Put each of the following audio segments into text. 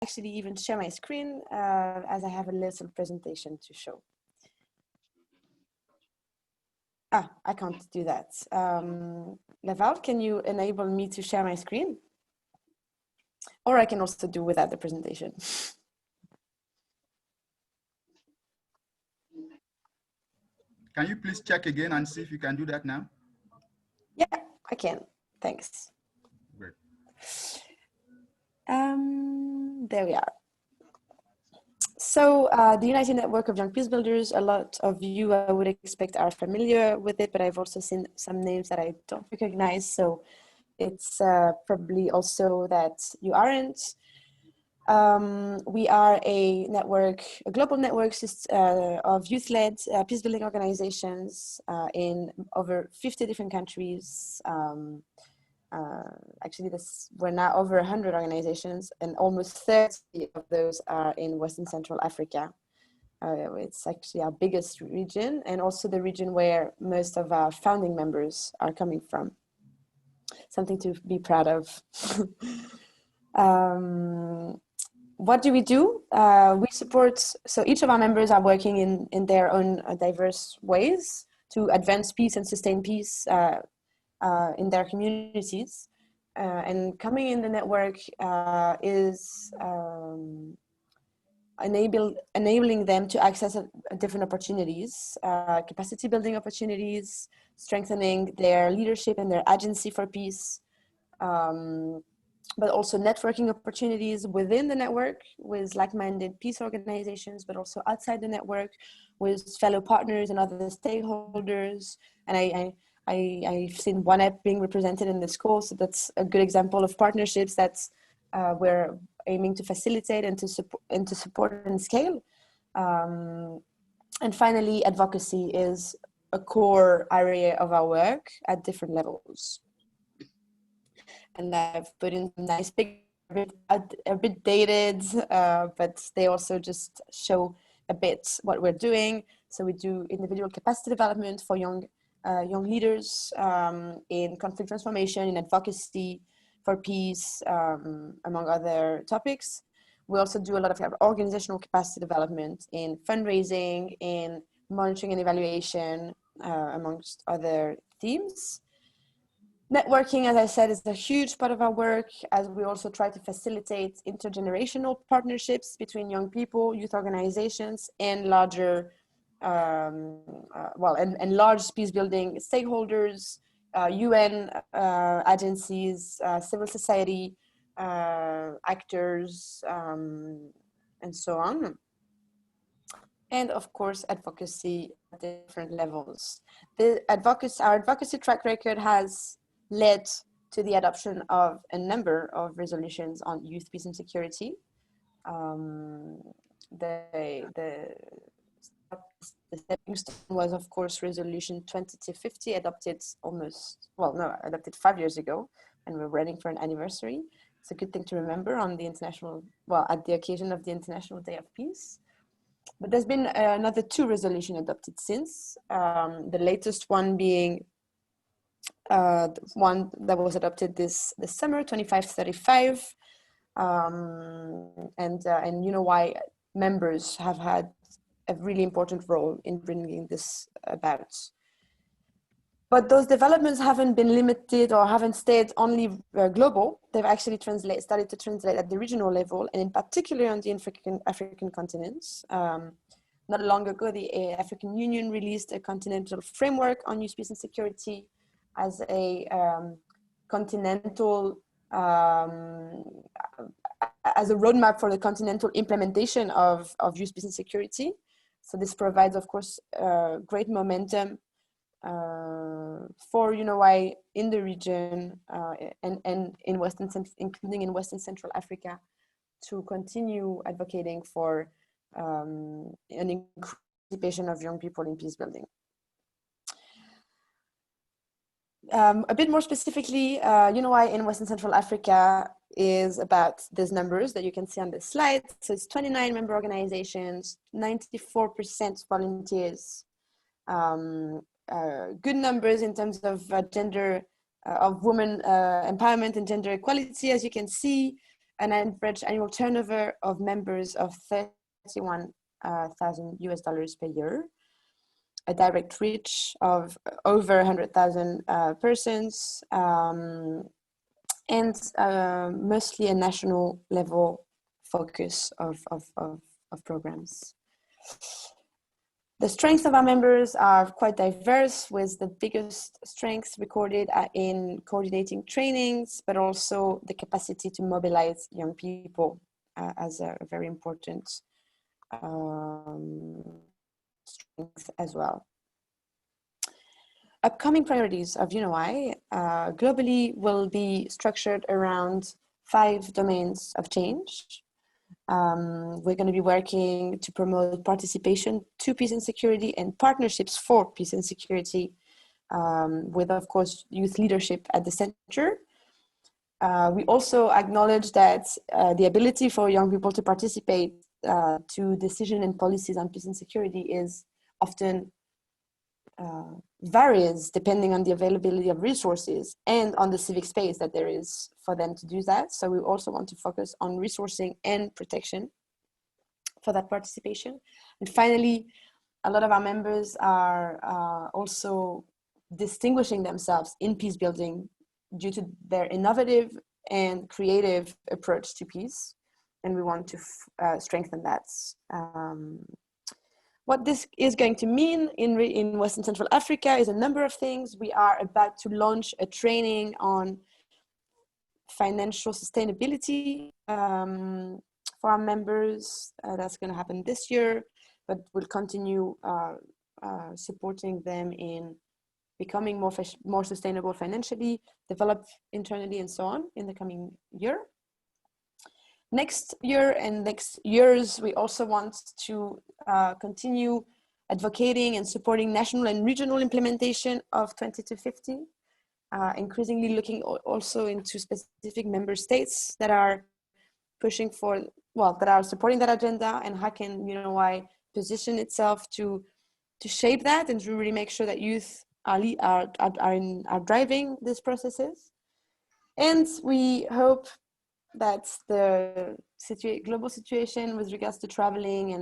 actually even share my screen as I have a little presentation to show. I can't do that. Laval, can you enable me to share my screen? Or I can also do without the presentation. Can you please check again and see if you can do that now? Yeah, I can. Thanks. Great. There we are. So the United Network of Young Peace Builders, a lot of you I would expect are familiar with it, but I've also seen some names that I don't recognize. So it's probably also that you aren't. We are a network, a global network of youth-led peace-building organizations in over 50 different countries. Actually, we're now over 100 organizations, and almost 30 of those are in West and Central Africa. It's actually our biggest region, and also the region where most of our founding members are coming from. Something to be proud of. What do? We support, so each of our members are working in their own diverse ways to advance peace and sustain peace in their communities. And coming in the network is enabling them to access different opportunities, capacity building opportunities, strengthening their leadership and their agency for peace, but also networking opportunities within the network with like-minded peace organizations, but also outside the network with fellow partners and other stakeholders. And I've seen OneApp being represented in this course, so that's a good example of partnerships that's we're aiming to facilitate and to support and scale. And finally, advocacy is a core area of our work at different levels. And I've put in some nice pictures, a bit dated, but they also just show a bit what we're doing. So we do individual capacity development for young leaders in conflict transformation, in advocacy for peace, among other topics. We also do a lot of organizational capacity development in fundraising, in monitoring and evaluation, amongst other themes. Networking, as I said, is a huge part of our work, as we also try to facilitate intergenerational partnerships between young people, youth organizations, and larger, and large peace building stakeholders, UN agencies, civil society actors, and so on. And of course, advocacy at different levels. Our advocacy track record has led to the adoption of a number of resolutions on youth, peace, and security. The stepping stone was, of course, Resolution 2050, adopted 5 years ago, and we're running for an anniversary. It's a good thing to remember on the at the occasion of the International Day of Peace. But there's been another 2 resolutions adopted since, the latest one being the one that was adopted this summer, 2535, and you know why members have had a really important role in bringing this about. But those developments haven't been limited or haven't stayed only global. They've actually started to translate at the regional level, and in particular on the African continents. Not long ago, the African Union released a continental framework on youth, peace, and security as a continental, as a roadmap for the continental implementation of youth, peace, and security. So this provides, of course, great momentum for UNOI in the region and in including in West and Central Africa, to continue advocating for an participation of young people in peace building. A bit more specifically, UNOI in West and Central Africa is about these numbers that you can see on this slide. So it's 29 member organizations, 94% volunteers, good numbers in terms of gender, of women empowerment and gender equality, as you can see. an average annual turnover of members of $31,000 per year, a direct reach of over 100,000 persons, and mostly a national level focus of programs. The strengths of our members are quite diverse, with the biggest strengths recorded in coordinating trainings, but also the capacity to mobilize young people as a very important strength as well. Upcoming priorities of UNOI globally will be structured around 5 domains of change. We're going to be working to promote participation to peace and security and partnerships for peace and security, with, of course, youth leadership at the center. We also acknowledge that the ability for young people to participate to decision and policies on peace and security is often varies depending on the availability of resources and on the civic space that there is for them to do that. So we also want to focus on resourcing and protection for that participation. And finally, a lot of our members are also distinguishing themselves in peace building due to their innovative and creative approach to peace. And we want to strengthen that. What this is going to mean in West and Central Africa is a number of things. We are about to launch a training on financial sustainability for our members. That's going to happen this year, but we'll continue supporting them in becoming more sustainable financially, develop internally, and so on in the coming year. Next year and next years, we also want to continue advocating and supporting national and regional implementation of 20 to 50, increasingly looking also into specific member states that are pushing for, well, that are supporting that agenda, and how can UNOI position itself to shape that and to really make sure that youth are driving these processes. And we hope that the global situation with regards to traveling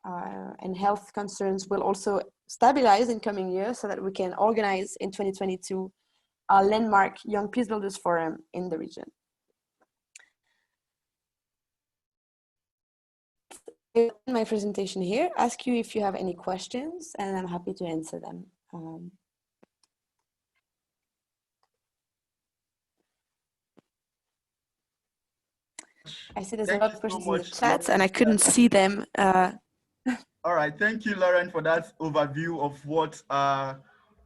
and health concerns will also stabilize in coming years, so that we can organize in 2022 our landmark Young Peace Builders Forum in the region. My presentation here, ask you if you have any questions, and I'm happy to answer them. I see there's a lot of questions in the chat, and I couldn't see them. All right, thank you, Lauren, for that overview of what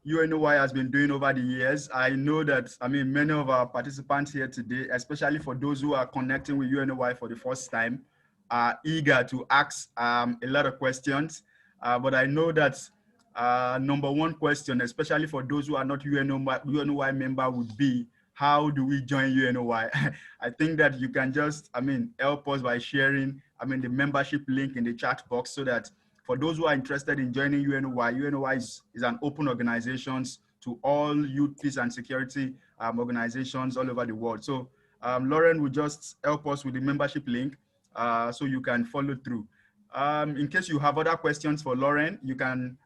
UNOI has been doing over the years. I know that, many of our participants here today, especially for those who are connecting with UNOI for the first time, are eager to ask a lot of questions. But I know that number one question, especially for those who are not UNOI member, would be, how do we join UNOI? I think that you can just, help us by sharing, the membership link in the chat box, so that for those who are interested in joining UNOI, UNOI is an open organization to all youth peace and security organizations all over the world. So Lauren will just help us with the membership link so you can follow through. In case you have other questions for Lauren, you can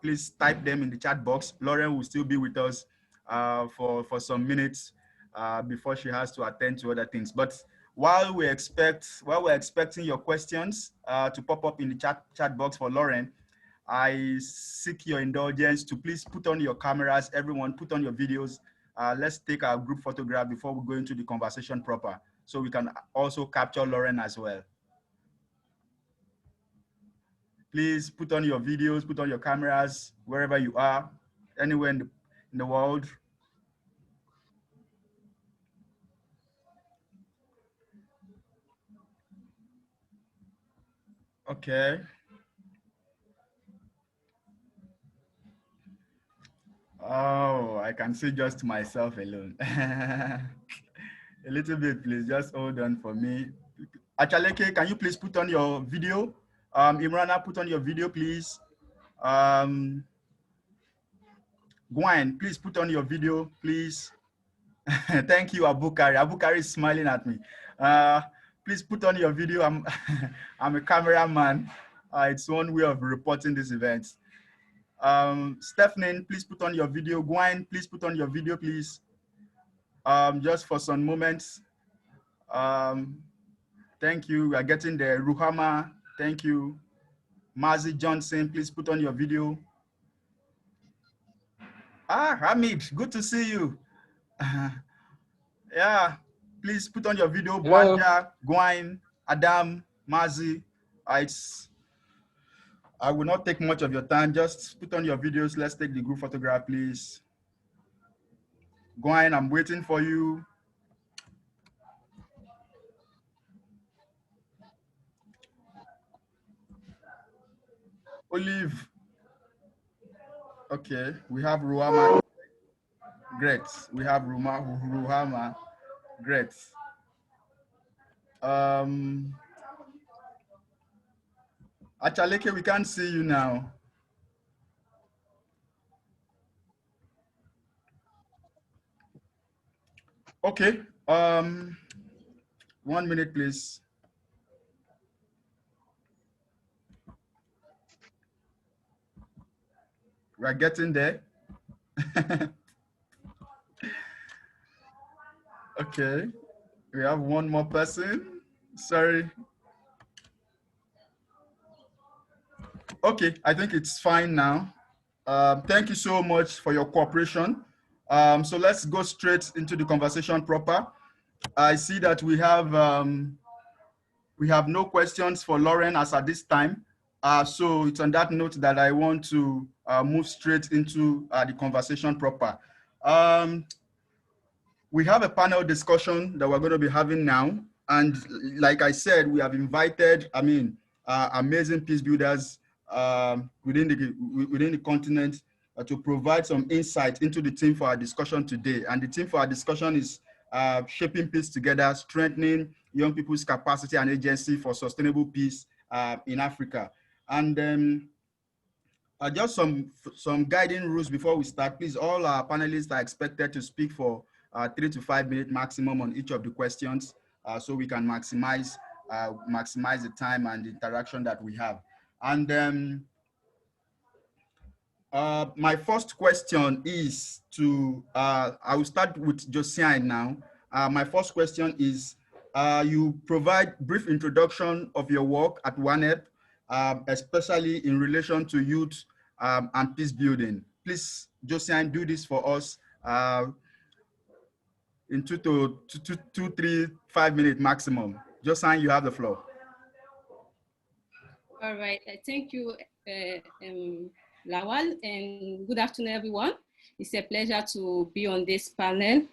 please type them in the chat box. Lauren will still be with us for some minutes before she has to attend to other things. But while we're expecting your questions to pop up in the chat box for Lauren, I seek your indulgence to please put on your cameras. Everyone, put on your videos. Let's take our group photograph before we go into the conversation proper, so we can also capture Lauren as well. Please put on your videos, put on your cameras, wherever you are, anywhere in the world. Okay. Oh, I can see just myself alone. A little bit, please. Just hold on for me. Achaleke, can you please put on your video? Imrana, put on your video, please. Gwen, please put on your video, please. Thank you, Abukari. Abukari is smiling at me. Please put on your video. I'm a cameraman. It's one way of reporting this event. Stephanie, please put on your video. Gwen, please put on your video, please. Just for some moments. Thank you. We are getting there. Ruhama, thank you. Mazi Johnson, please put on your video. Hamid, good to see you. Yeah, please put on your video. Bwanja, Gwen, Adam, Mazi. I will not take much of your time. Just put on your videos. Let's take the group photograph, please. Gwen, I'm waiting for you. Olive. Okay, we have Ruhama. Great. We have Ruhama. Great. Achaleke, we can't see you now. Okay. 1 minute, please. We are getting there. Okay. We have one more person. Sorry. Okay, I think it's fine now. Thank you so much for your cooperation. So let's go straight into the conversation proper. I see that we have no questions for Lauren as at this time. So it's on that note that I want to move straight into the conversation proper. We have a panel discussion that we're going to be having now. And like I said, we have invited, amazing peace builders within the continent to provide some insight into the theme for our discussion today. And the theme for our discussion is shaping peace together, strengthening young people's capacity and agency for sustainable peace in Africa. And just some guiding rules before we start. Please, all our panelists are expected to speak for 3 to 5 minutes maximum on each of the questions, so we can maximize the time and the interaction that we have. And my first question is to, I will start with Josiane now. My first question is, you provide brief introduction of your work at WANEP, especially in relation to youth and peace building. Please, Josiane, do this for us in 2 to 3, 5 minutes maximum. Josiane, you have the floor. All right, thank you, Lawal, and good afternoon, everyone. It's a pleasure to be on this panel.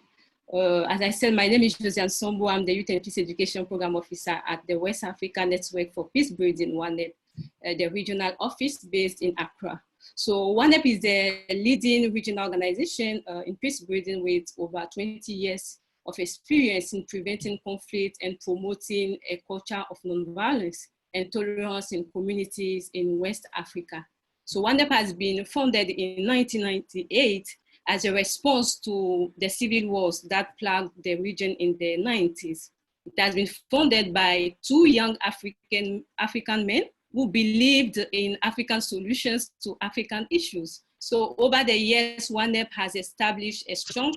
As I said, my name is Josiane Sombo. I'm the Youth and Peace Education Program Officer at the West Africa Network for Peacebuilding, WANEP, the regional office based in Accra. So WANEP is the leading regional organization in peacebuilding with over 20 years of experience in preventing conflict and promoting a culture of nonviolence and tolerance in communities in West Africa. So WANEP has been founded in 1998 as a response to the civil wars that plagued the region in the 90s. It has been founded by 2 young African men who believed in African solutions to African issues. So over the years, WANEP has established a strong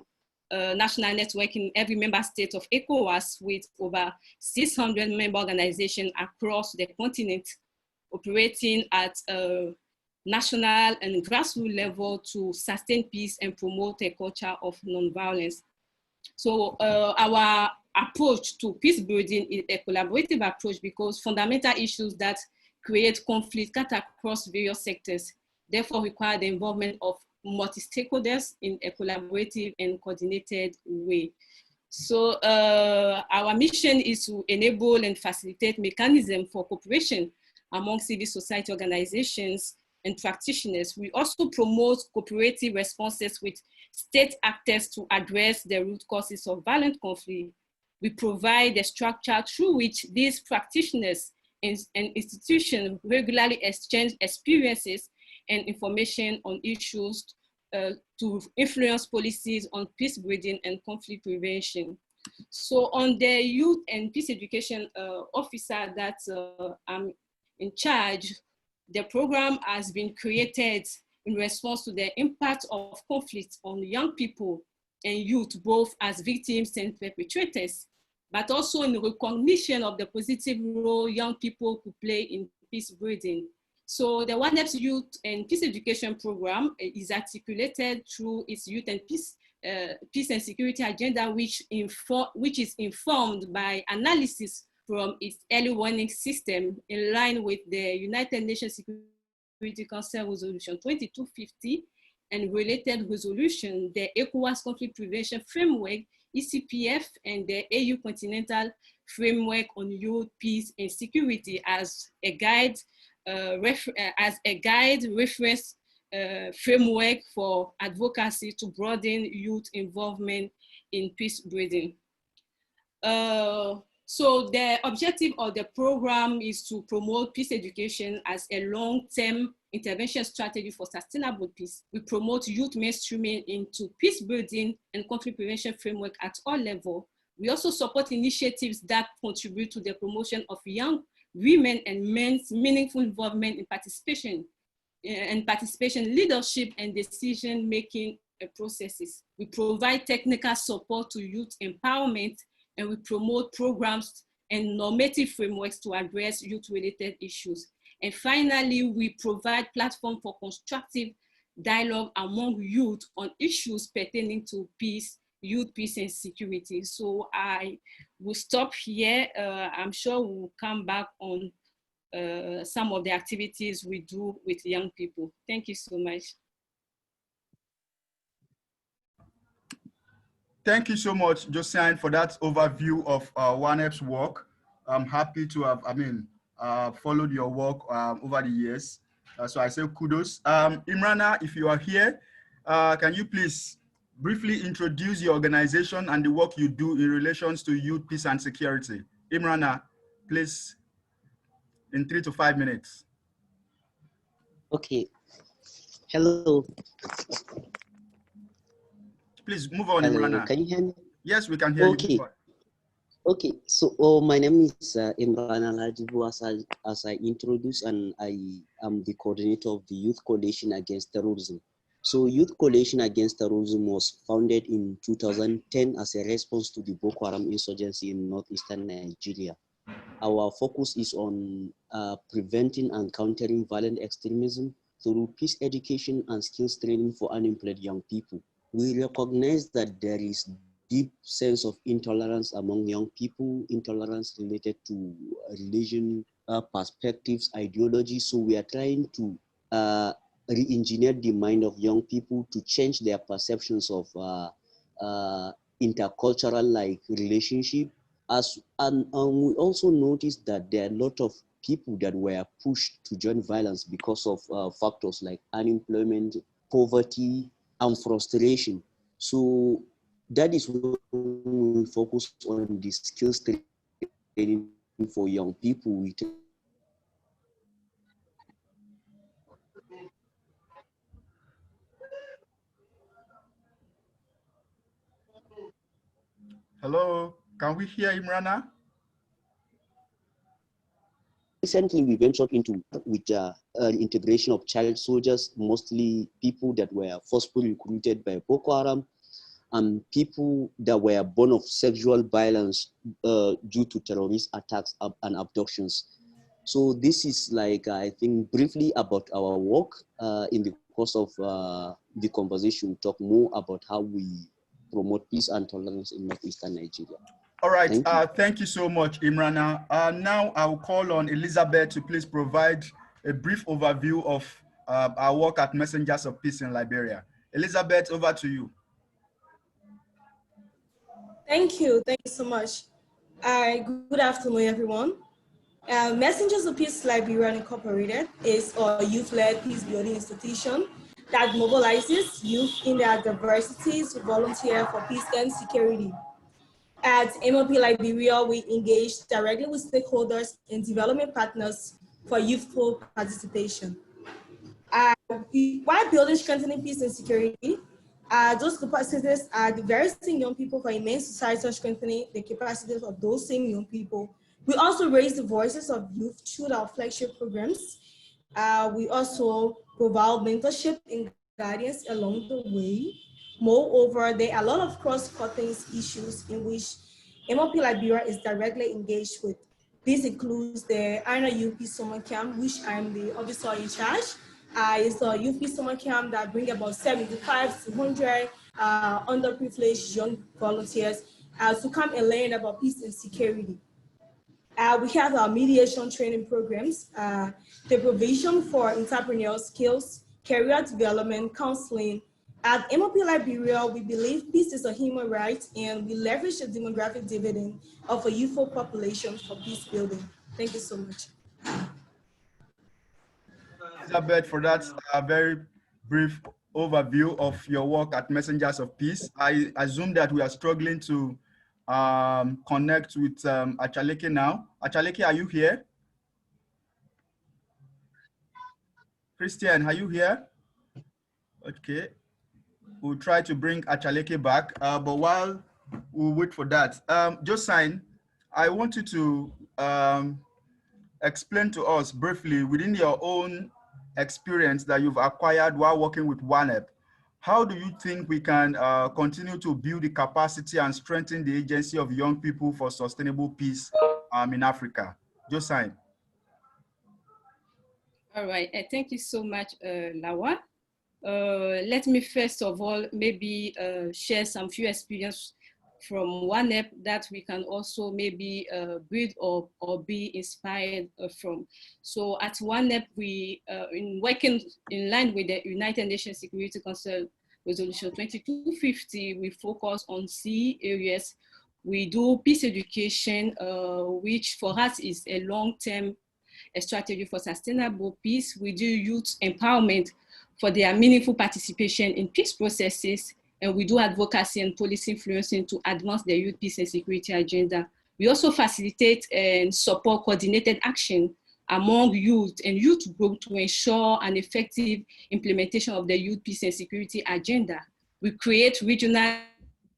national network in every member state of ECOWAS with over 600 member organizations across the continent operating at national and grassroots level to sustain peace and promote a culture of nonviolence. So our approach to peace building is a collaborative approach because fundamental issues that create conflict cut across various sectors, therefore require the involvement of multi-stakeholders in a collaborative and coordinated way. So our mission is to enable and facilitate mechanisms for cooperation among civil society organizations and practitioners. We also promote cooperative responses with state actors to address the root causes of violent conflict. We provide a structure through which these practitioners and institutions regularly exchange experiences and information on issues to influence policies on peace building and conflict prevention. So on the youth and peace education officer that I'm in charge, the program has been created in response to the impact of conflict on young people and youth, both as victims and perpetrators, but also in recognition of the positive role young people could play in peace building. So the ONEP's Youth and Peace Education Program is articulated through its Youth and Peace and Security Agenda, which is informed by analysis from its early warning system in line with the United Nations Security Council Resolution 2250 and related resolution, the ECOWAS Conflict Prevention Framework, ECPF, and the AU Continental Framework on Youth, Peace, and Security as a guide reference framework for advocacy to broaden youth involvement in peace building. So the objective of the program is to promote peace education as a long-term intervention strategy for sustainable peace. We promote youth mainstreaming into peace building and conflict prevention framework at all levels. We also support initiatives that contribute to the promotion of young women and men's meaningful involvement in participation, leadership, and decision-making processes. We provide technical support to youth empowerment, and we promote programs and normative frameworks to address youth-related issues. And finally, we provide platform for constructive dialogue among youth on issues pertaining to peace, youth, peace, and security. So I will stop here. I'm sure we'll come back on some of the activities we do with young people. Thank you so much. Thank you so much, Josiane, for that overview of ONEP's work. I'm happy to have, followed your work over the years. So I say kudos. Imrana, if you are here, can you please briefly introduce your organization and the work you do in relations to youth, peace, and security? Imrana, please, in 3 to 5 minutes. Okay. Hello. Please move on, Hello. Imrana. Can you hear me? Yes, we can hear you. Okay. So my name is Imran Aladibu, as I introduced, and I am the coordinator of the Youth Coalition Against Terrorism. So Youth Coalition Against Terrorism was founded in 2010 as a response to the Boko Haram insurgency in northeastern Nigeria. Our focus is on preventing and countering violent extremism through peace education and skills training for unemployed young people. We recognize that there is deep sense of intolerance among young people, intolerance related to religion, perspectives, ideology. So we are trying to re-engineer the mind of young people to change their perceptions of intercultural relationship. And we also noticed that there are a lot of people that were pushed to join violence because of factors like unemployment, poverty, and frustration. So that is when we focus on the skills training for young people. Hello, can we hear Imrana? Recently, we ventured into with integration of child soldiers, mostly people that were forcefully recruited by Boko Haram, and people that were born of sexual violence due to terrorist attacks and abductions. So this is I think briefly about our work. In the course of the conversation, talk more about how we promote peace and tolerance in northeastern Nigeria. All right, thank you so much, Imrana. Now I'll call on Elizabeth to please provide a brief overview of our work at Messengers of Peace in Liberia. Elizabeth, over to you. Thank you so much. Good afternoon, everyone. Messengers of Peace Liberia Incorporated is a youth-led peace-building institution that mobilizes youth in their diversity to volunteer for peace and security. At MOP Liberia, we engage directly with stakeholders and development partners for youthful participation. While building strengthening peace and security, Those capacities are the very same young people for immense societal strengthening the capacities of those same young people. We also raise the voices of youth through our flagship programs. We also provide mentorship and guidance along the way. Moreover, there are a lot of cross-cutting issues in which MOP Liberia is directly engaged with. This includes the Aina UP Summer Camp, which I'm the officer in charge. It's a UP Summer Camp that brings about 75 to 100 underprivileged young volunteers to come and learn about peace and security. We have our mediation training programs, the provision for entrepreneurial skills, career development, counseling. At MOP Liberia, we believe peace is a human right, and we leverage the demographic dividend of a youthful population for peace building. Thank you so much. Elizabeth, for that very brief overview of your work at Messengers of Peace. I assume that we are struggling to connect with Achaleke now. Achaleke, are you here? Christian, are you here? Okay, we'll try to bring Achaleke back, but while we wait for that, Josine, I want you to explain to us briefly, within your own experience that you've acquired while working with WANEP, how do you think we can continue to build the capacity and strengthen the agency of young people for sustainable peace in Africa? Josine. All right, thank you so much, Lawa. Let me first of all maybe share some few experience from WANEP that we can also maybe build or be inspired from. So at WANEP, we, in working in line with the United Nations Security Council Resolution 2250, we focus on C areas. We do peace education, which for us is a long-term strategy for sustainable peace. We do youth empowerment for their meaningful participation in peace processes, and we do advocacy and policy influencing to advance the youth peace and security agenda. We also facilitate and support coordinated action among youth and youth groups to ensure an effective implementation of the youth peace and security agenda. We create regional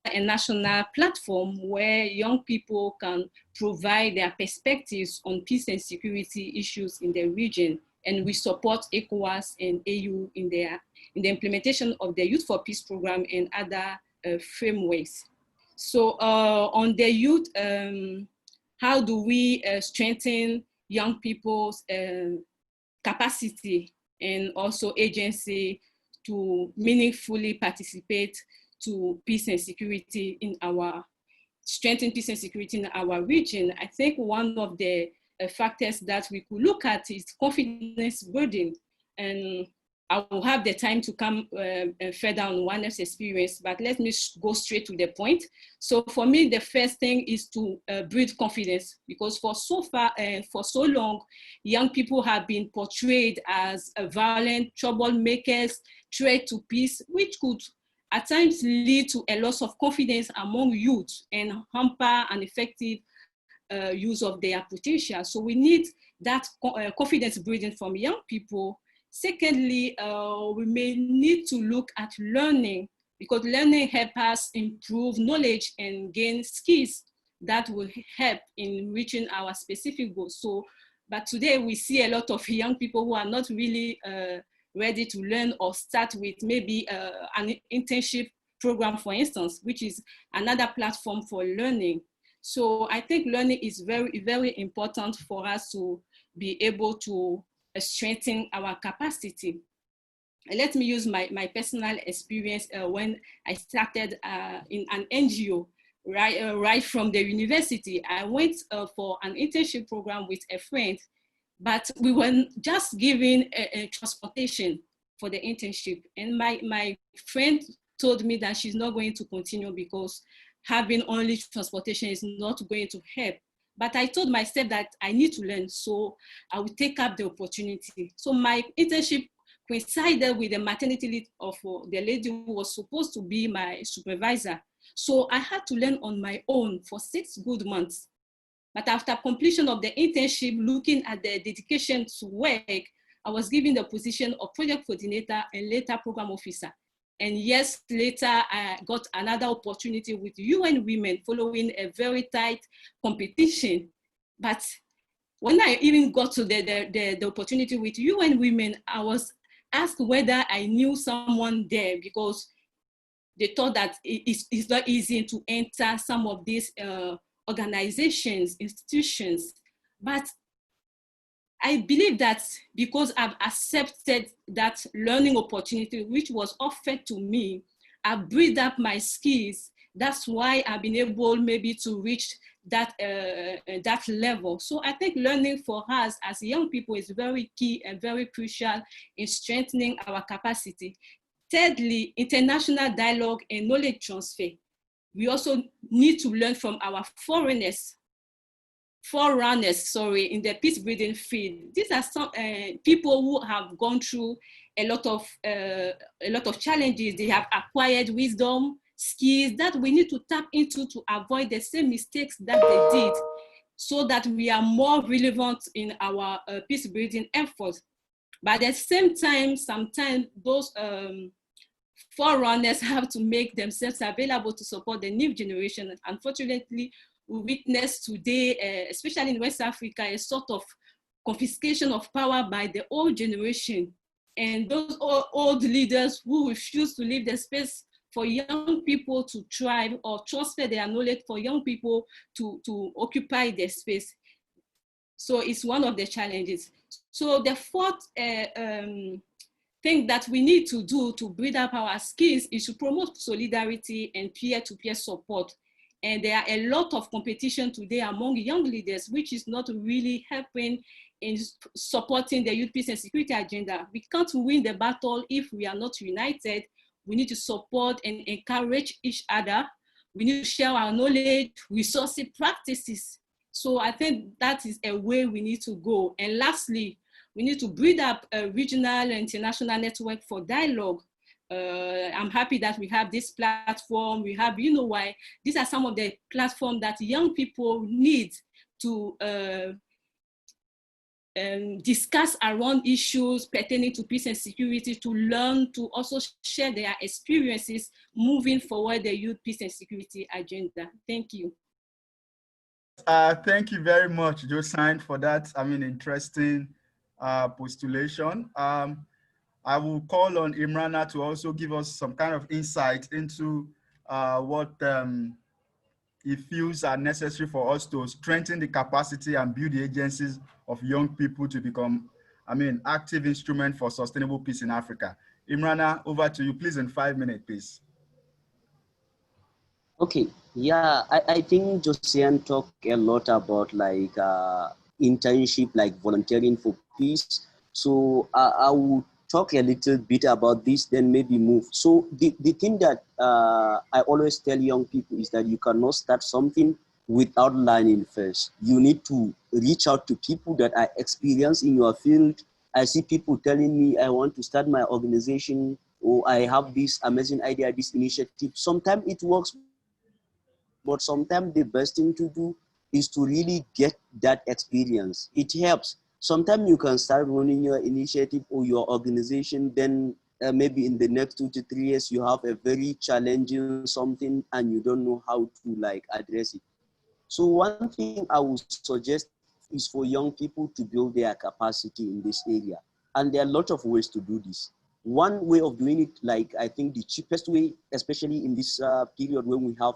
and national platform where young people can provide their perspectives on peace and security issues in the region. And we support ECOWAS and AU in the implementation of the Youth for Peace program and other frameworks. So on the youth, how do we strengthen young people's capacity and also agency to meaningfully participate to peace and security in our, strengthen peace and security in our region? I think one of the factors that we could look at is confidence building. And I will have the time to come further on WANEP's experience, but let me go straight to the point. So for me, the first thing is to build confidence, because for so far, for so long, young people have been portrayed as violent troublemakers, threat to peace, which could at times lead to a loss of confidence among youth and hamper an effective use of their potential. So we need that confidence building from young people. Secondly, we may need to look at learning, because learning helps us improve knowledge and gain skills that will help in reaching our specific goals. So, but today we see a lot of young people who are not really ready to learn or start with maybe an internship program, for instance, which is another platform for learning. So I think learning is very, very important for us to be able to strengthen our capacity. Let me use my personal experience when I started in an NGO, right from the university. I went for an internship program with a friend, but we were just given a transportation for the internship. And my friend told me that she's not going to continue because having only transportation is not going to help. But I told myself that I need to learn, so I will take up the opportunity. So my internship coincided with the maternity leave of the lady who was supposed to be my supervisor. So I had to learn on my own for 6 good months. But after completion of the internship, looking at the dedication to work, I was given the position of project coordinator and later program officer. And years later, I got another opportunity with UN Women following a very tight competition. But when I even got to the opportunity with UN Women, I was asked whether I knew someone there, because they thought that it's not easy to enter some of these organizations, institutions. But I believe that because I've accepted that learning opportunity which was offered to me, I've built up my skills. That's why I've been able maybe to reach that level. So I think learning for us as young people is very key and very crucial in strengthening our capacity. Thirdly, international dialogue and knowledge transfer. We also need to learn from our forerunners, in the peace building field. These are some people who have gone through a lot of challenges. They have acquired wisdom, skills that we need to tap into to avoid the same mistakes that they did, so that we are more relevant in our peace building efforts. But at the same time, sometimes those forerunners have to make themselves available to support the new generation. Unfortunately, we witness today, especially in West Africa, a sort of confiscation of power by the old generation. And those old leaders who refuse to leave the space for young people to thrive or transfer their knowledge for young people to occupy their space. So it's one of the challenges. So the fourth thing that we need to do to build up our skills is to promote solidarity and peer-to-peer support. And there are a lot of competition today among young leaders, which is not really helping in supporting the youth peace and security agenda. We can't win the battle if we are not united. We need to support and encourage each other. We need to share our knowledge, resources, practices. So I think that is a way we need to go. And lastly, we need to build up a regional and international network for dialogue. I'm happy that we have this platform. We have, you know why, these are some of the platforms that young people need to discuss around issues pertaining to peace and security, to learn, to also share their experiences moving forward the youth peace and security agenda. Thank you. Thank you very much, Josine, for that, interesting postulation. I will call on Imrana to also give us some kind of insight into what he feels are necessary for us to strengthen the capacity and build the agencies of young people to become, active instrument for sustainable peace in Africa. Imrana, over to you, please, in 5 minutes, please. Okay, yeah, I think Josiane talked a lot about like internship, like volunteering for peace. So I will talk a little bit about this, then maybe move. So the thing that I always tell young people is that you cannot start something without learning first. You need to reach out to people that are experienced in your field. I see people telling me, I want to start my organization, or I have this amazing idea, this initiative. Sometimes it works, but sometimes the best thing to do is to really get that experience. It helps. Sometimes you can start running your initiative or your organization, then maybe in the next 2 to 3 years, you have a very challenging something and you don't know how to like address it. So one thing I would suggest is for young people to build their capacity in this area. And there are a lot of ways to do this. One way of doing it, like I think the cheapest way, especially in this period when we have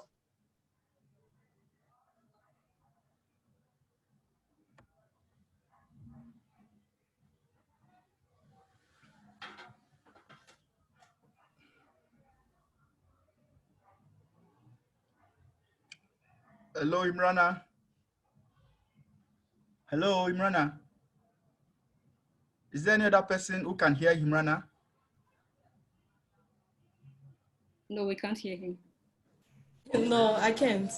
Hello, Imrana. Hello, Imrana. Is there any other person who can hear Imrana? No, we can't hear him. No, I can't.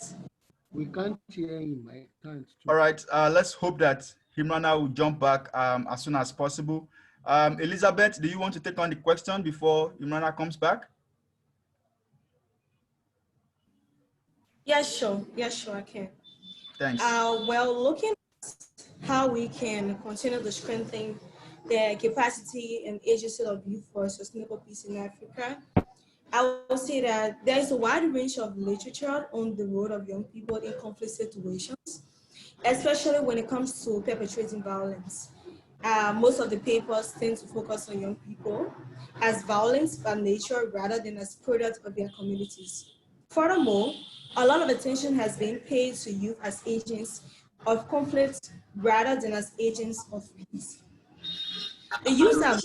We can't hear him. I can't. All right, let's hope that Imrana will jump back as soon as possible. Elizabeth, do you want to take on the question before Imrana comes back? Yeah, sure. Yeah, sure, I can. Thanks. Well, looking at how we can continue to strengthen the capacity and agency of youth for sustainable peace in Africa, I would say that there is a wide range of literature on the role of young people in conflict situations, especially when it comes to perpetrating violence. Most of the papers tend to focus on young people as violence by nature rather than as product of their communities. Furthermore, a lot of attention has been paid to youth as agents of conflict rather than as agents of peace. The youth are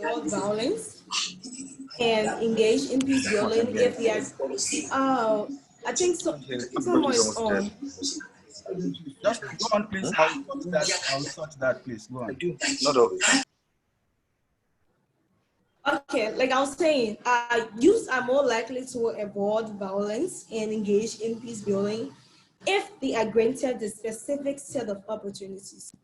more violence and engage in peace building if they are. Uh, I think so. Someone is on. Just go on, please. I'll sort that. I'll sort that, please. Go on. Okay, like I was saying, youths are more likely to avoid violence and engage in peace building if they are granted the specific set of opportunities,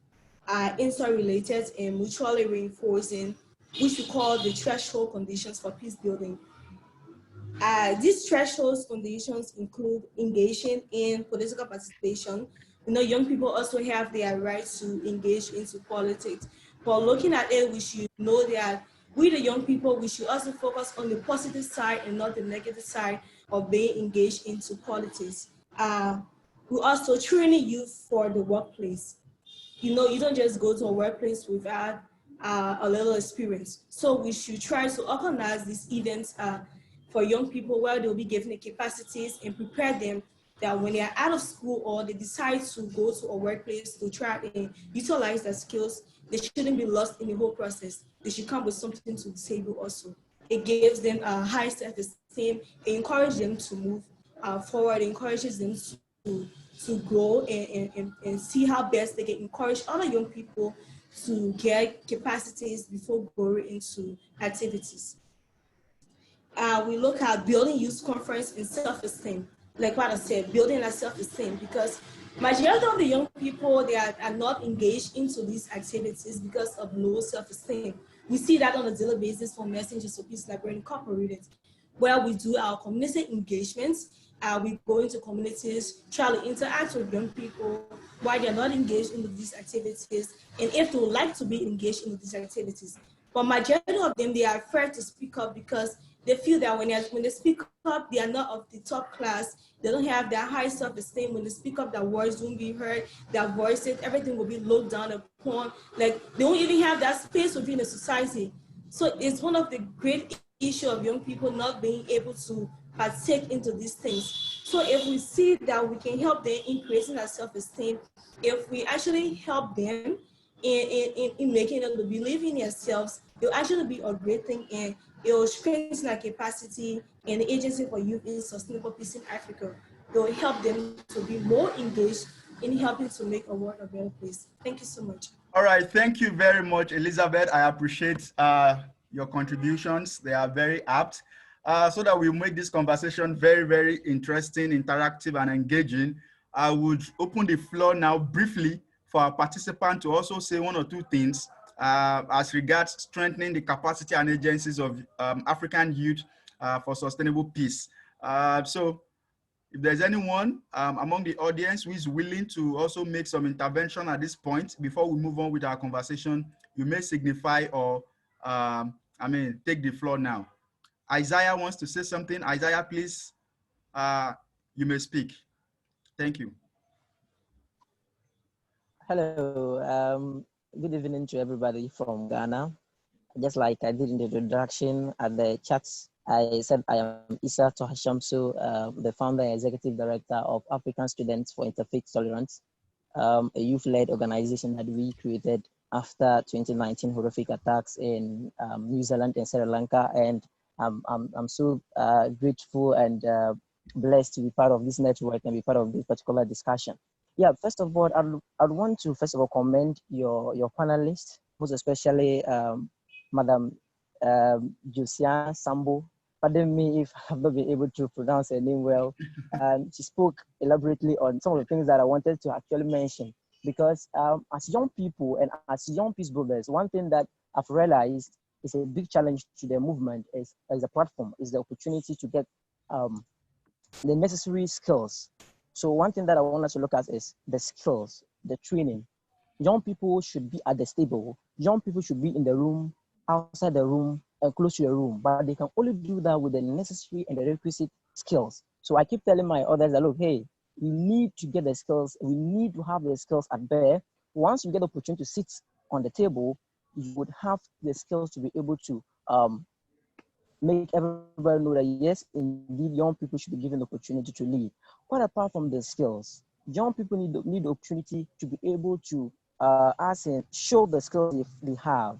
interrelated and mutually reinforcing, which we call the threshold conditions for peace building. These threshold conditions include engaging in political participation. You know, young people also have their right to engage into politics. But looking at it, we should know that we, the young people, we should also focus on the positive side and not the negative side of being engaged into politics. We also training youth for the workplace. You know, you don't just go to a workplace without a little experience. So we should try to organize these events for young people where they'll be given the capacities and prepare them that when they are out of school or they decide to go to a workplace to try and utilize their skills, they shouldn't be lost in the whole process. They should come with something to the table also. It gives them a high self-esteem, it encourages them to move forward, it encourages them to grow and see how best they can encourage other young people to get capacities before going into activities. We look at building youth conference and self-esteem. Like what I said, building that self-esteem, because majority of the young people, they are not engaged into these activities because of low self-esteem. We see that on a daily basis from Messengers of Peace Library Incorporated, where we do our community engagements. We go into communities, try to interact with young people while they're not engaged in these activities, and if they would like to be engaged in these activities. But majority of them, they are afraid to speak up because they feel that when they speak up, they are not of the top class. They don't have that high self-esteem. When they speak up, their words won't be heard. Their voices, everything will be looked down upon. Like they won't even have that space within the society. So it's one of the great issue of young people not being able to partake into these things. So if we see that we can help them in creating that self-esteem, if we actually help them in making them to believe in themselves, it'll actually be a great thing, and it will strengthen our capacity and the Agency for Youth in Sustainable Peace in Africa. It will help them to be more engaged in helping to make a world a better place. Thank you so much. All right, thank you very much, Elizabeth. I appreciate your contributions. They are very apt. So that we make this conversation very, very interesting, interactive, and engaging, I would open the floor now briefly for our participant to also say one or two things as regards strengthening the capacity and agencies of African youth for sustainable peace. So if there's anyone among the audience who is willing to also make some intervention at this point, before we move on with our conversation, you may signify or, take the floor now. Isaiah wants to say something. Isaiah, please, you may speak. Thank you. Hello, good evening to everybody from Ghana. Just like I did in the introduction at the chats, I said I am Issa Tohashamsu, the founder and executive director of African Students for Interfaith Tolerance, a youth-led organization that we created after 2019 horrific attacks in New Zealand and Sri Lanka. And I'm so grateful and blessed to be part of this network and be part of this particular discussion. Yeah, first of all, I'd want to first of all commend your panelists, most especially Madam Josiane Sambo. Pardon me if I've not been able to pronounce her name well. She spoke elaborately on some of the things that I wanted to actually mention. Because as young people and as young peace builders, one thing that I've realized is a big challenge to the movement is as a platform, is the opportunity to get the necessary skills. So one thing that I want us to look at is the skills, the training. Young people should be at the stable. Young people should be in the room, outside the room, close to the room, but they can only do that with the necessary and the requisite skills. So I keep telling my others that, look, hey, we need to get the skills. We need to have the skills at bear. Once you get the opportunity to sit on the table, you would have the skills to be able to make everybody know that, yes, indeed, young people should be given the opportunity to lead. But apart from the skills, young people need the opportunity to be able to show the skills they have.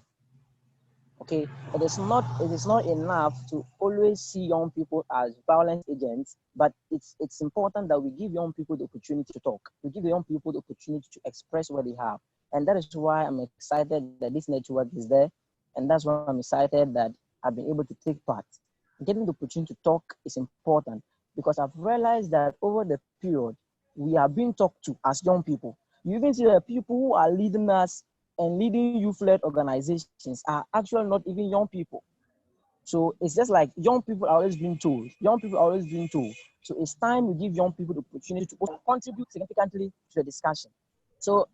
Okay, it is not enough to always see young people as violent agents, but it's important that we give young people the opportunity to talk. We give young people the opportunity to express what they have. And that is why I'm excited that this network is there. And that's why I'm excited that I've been able to take part. Getting the opportunity to talk is important because I've realized that over the period, we are being talked to as young people. You even see the people who are leading us and leading youth-led organizations are actually not even young people. So it's just like young people are always being told. Young people are always being told. So it's time we give young people the opportunity to contribute significantly to the discussion. So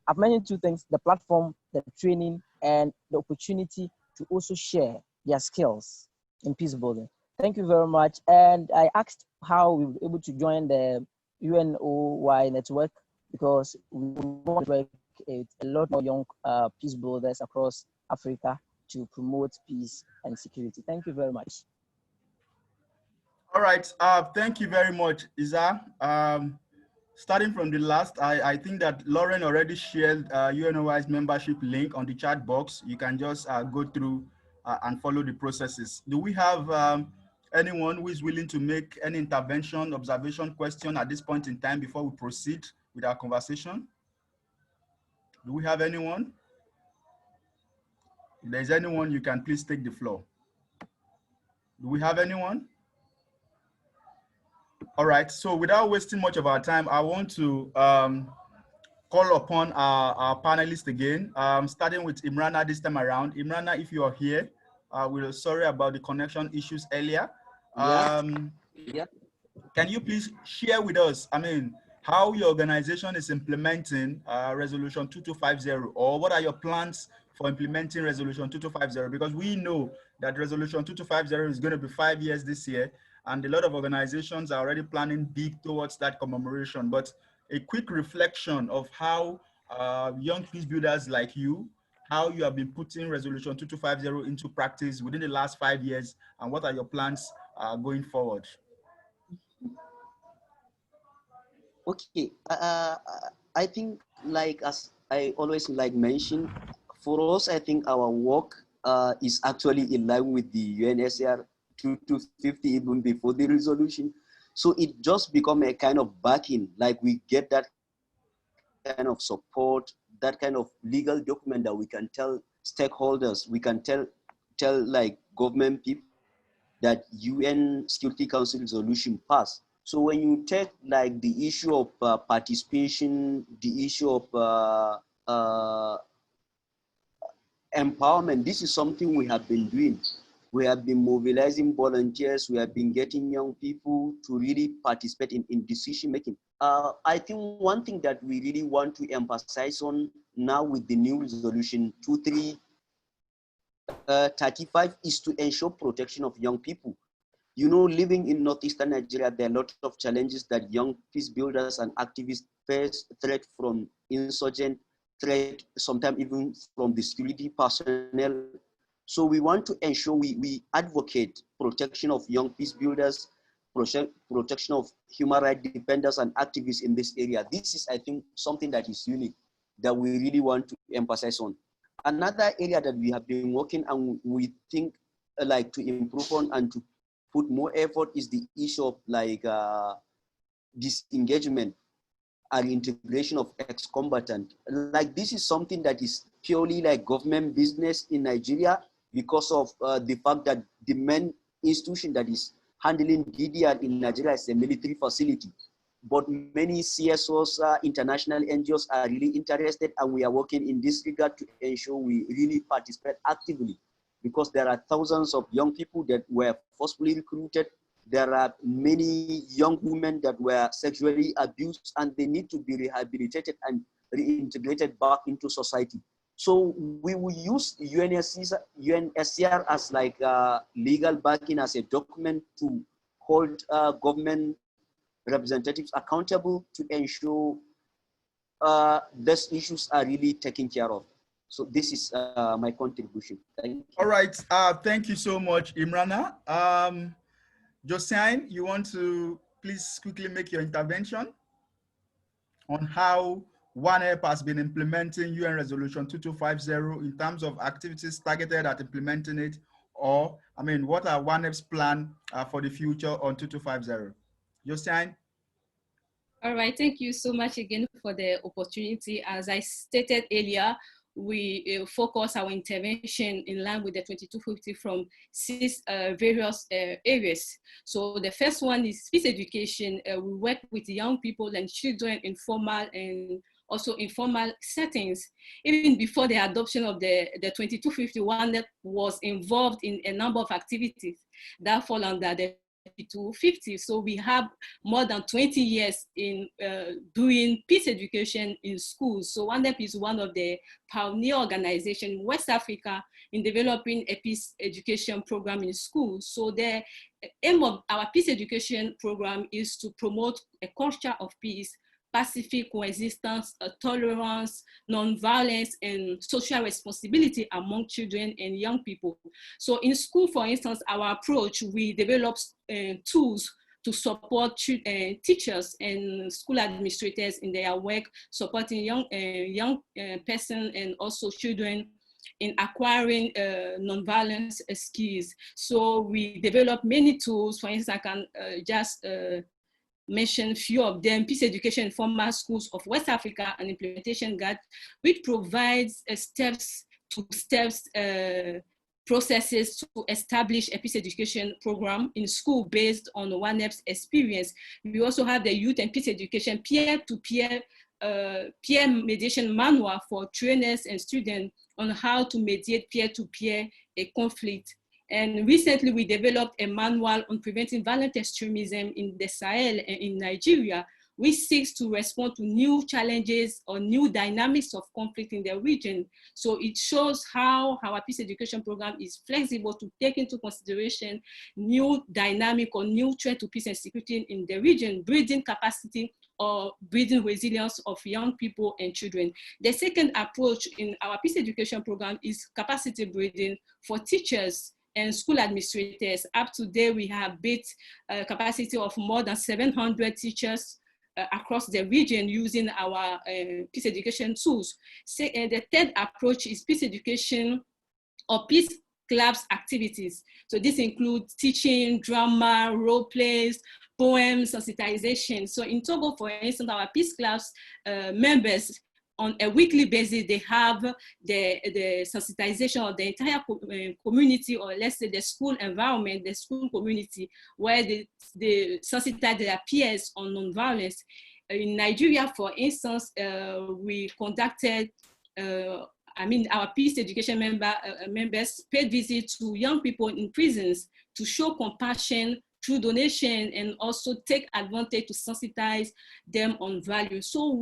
I've mentioned two things: the platform, the training, and the opportunity to also share their skills in peace building. Thank you very much. And I asked how we were able to join the UNOY network because we want to work with a lot more young peace builders across Africa to promote peace and security. Thank you very much. All right. Thank you very much, Isa. Starting from the last, I think that Lauren already shared UNOY's membership link on the chat box. You can just go through and follow the processes. Do we have anyone who is willing to make any intervention, observation, question at this point in time before we proceed with our conversation? Do we have anyone? If there's anyone, you can please take the floor. Do we have anyone? All right, so without wasting much of our time, I want to call upon our panelists again, starting with Imrana this time around. Imrana, if you are here, we're sorry about the connection issues earlier. Yeah. Can you please share with us, how your organization is implementing Resolution 2250, or what are your plans for implementing Resolution 2250? Because we know that Resolution 2250 is going to be 5 years this year, and a lot of organizations are already planning big towards that commemoration. But a quick reflection of how young peace builders like you, how you have been putting Resolution 2250 into practice within the last 5 years, and what are your plans going forward? Okay, I think, like as I always mention, for us, I think our work is actually in line with the UNSCR 2250 even before the resolution. So it just become a kind of backing, like we get that kind of support, that kind of legal document that we can tell stakeholders, we can tell like government people that UN Security Council resolution passed. So when you take like the issue of participation, the issue of empowerment, this is something we have been doing. We have been mobilizing volunteers. We have been getting young people to really participate in decision making. I think one thing that we really want to emphasize on now with the new resolution 2335 is to ensure protection of young people. You know, living in northeastern Nigeria, there are a lot of challenges that young peace builders and activists face: threat from insurgent, threat sometimes even from the security personnel. So we want to ensure we advocate protection of young peace builders, protection of human rights defenders and activists in this area. This is, I think, something that is unique that we really want to emphasize on. Another area that we have been working and we think like to improve on and to put more effort is the issue of like disengagement and integration of ex-combatant. Like this is something that is purely like government business in Nigeria because of the fact that the main institution that is handling DDR in Nigeria is a military facility. But many CSOs, international NGOs are really interested, and we are working in this regard to ensure we really participate actively, because there are thousands of young people that were forcefully recruited. There are many young women that were sexually abused, and they need to be rehabilitated and reintegrated back into society. So we will use UNSCR as like legal backing as a document to hold government representatives accountable to ensure these issues are really taken care of. So this is my contribution. Thank you. All right, thank you so much, Imrana. Josiane, you want to please quickly make your intervention on how OneHelp has been implementing UN Resolution 2250 in terms of activities targeted at implementing it, or, I mean, what are OneHelp's plan for the future on 2250? Josiane? All right, thank you so much again for the opportunity. As I stated earlier, we focus our intervention in line with the 2250 from 6 various areas. So the first one is peace education. We work with young people and children in formal and also informal settings. Even before the adoption of the 2251, that was involved in a number of activities that fall under the 2250. So we have more than 20 years in doing peace education in schools. So OneHelp is one of the pioneer organizations in West Africa in developing a peace education program in schools. So the aim of our peace education program is to promote a culture of peace, pacific coexistence, tolerance, non-violence, and social responsibility among children and young people. So in school, for instance, our approach, we develop tools to support teachers and school administrators in their work, supporting young person and also children in acquiring non-violence skills. So we develop many tools. For instance, I can just mention a few of them: Peace Education in Formal Schools of West Africa, an implementation guide, which provides steps-to-steps processes to establish a peace education program in school based on OneHelp's experience. We also have the Youth and Peace Education peer-to-peer peer mediation manual for trainers and students on how to mediate peer-to-peer a conflict. And recently we developed a manual on preventing violent extremism in the Sahel and in Nigeria, which seeks to respond to new challenges or new dynamics of conflict in the region. So it shows how our peace education program is flexible to take into consideration new dynamic or new threat to peace and security in the region, building capacity or building resilience of young people and children. The second approach in our peace education program is capacity building for teachers and school administrators. Up to date, we have built a capacity of more than 700 teachers across the region using our peace education tools. The third approach is peace education or peace clubs activities. So this includes teaching, drama, role plays, poems, sensitization. So in Togo, for instance, our peace clubs members, on a weekly basis, they have the sensitization of the entire community, or let's say the school environment, the school community, where they sensitize their peers on nonviolence. In Nigeria, for instance, we conducted, our peace education members paid visits to young people in prisons to show compassion through donation and also take advantage to sensitize them on value. So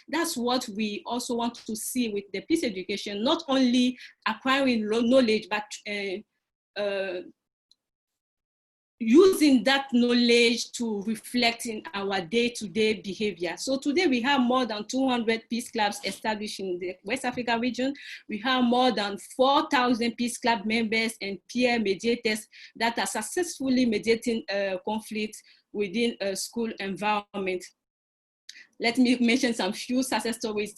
that's what we also want to see with the peace education, not only acquiring knowledge, but using that knowledge to reflect in our day-to-day behavior. So today we have more than 200 peace clubs established in the West Africa region. We have more than 4,000 peace club members and peer mediators that are successfully mediating conflicts within a school environment. Let me mention some few success stories.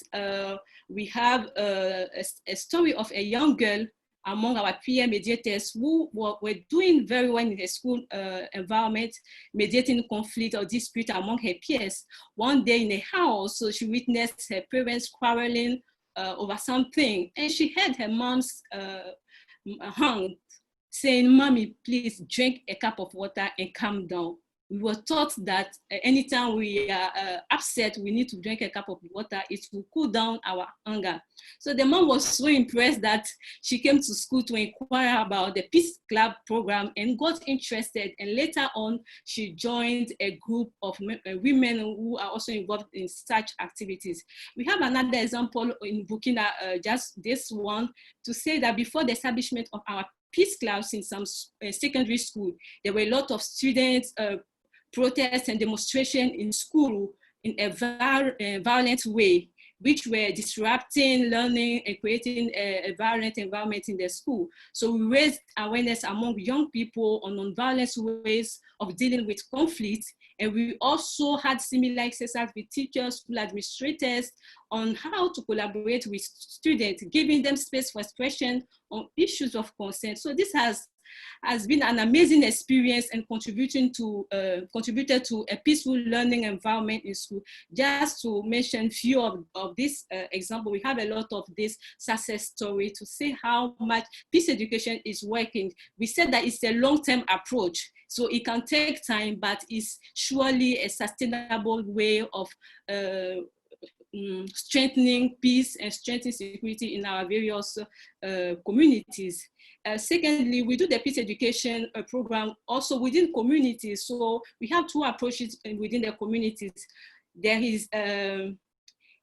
We have a story of a young girl among our peer mediators who were doing very well in the school environment, mediating conflict or dispute among her peers. One day in a house, so she witnessed her parents quarreling over something, and she heard her mom's hand saying, "Mommy, please drink a cup of water and calm down." we were taught that anytime we are upset, we need to drink a cup of water. It will cool down our anger. So the mom was so impressed that she came to school to inquire about the Peace Club program and got interested. And later on, she joined a group of women who are also involved in such activities. We have another example in Burkina, just this one, to say that before the establishment of our Peace Clubs in some secondary school, there were a lot of students protests and demonstration in school in a violent way, which were disrupting learning and creating a violent environment in the school. So we raised awareness among young people on non-violent ways of dealing with conflict. And we also had similar exercises with teachers, school administrators on how to collaborate with students, giving them space for expression on issues of concern. So this has been an amazing experience and contributed to a peaceful learning environment in school. Just to mention few of this example, we have a lot of this success story to see how much peace education is working. We said that it's a long-term approach, so it can take time, but it's surely a sustainable way of strengthening peace and strengthening security in our various communities. Secondly, we do the peace education program also within communities. So we have two approaches within the communities. There is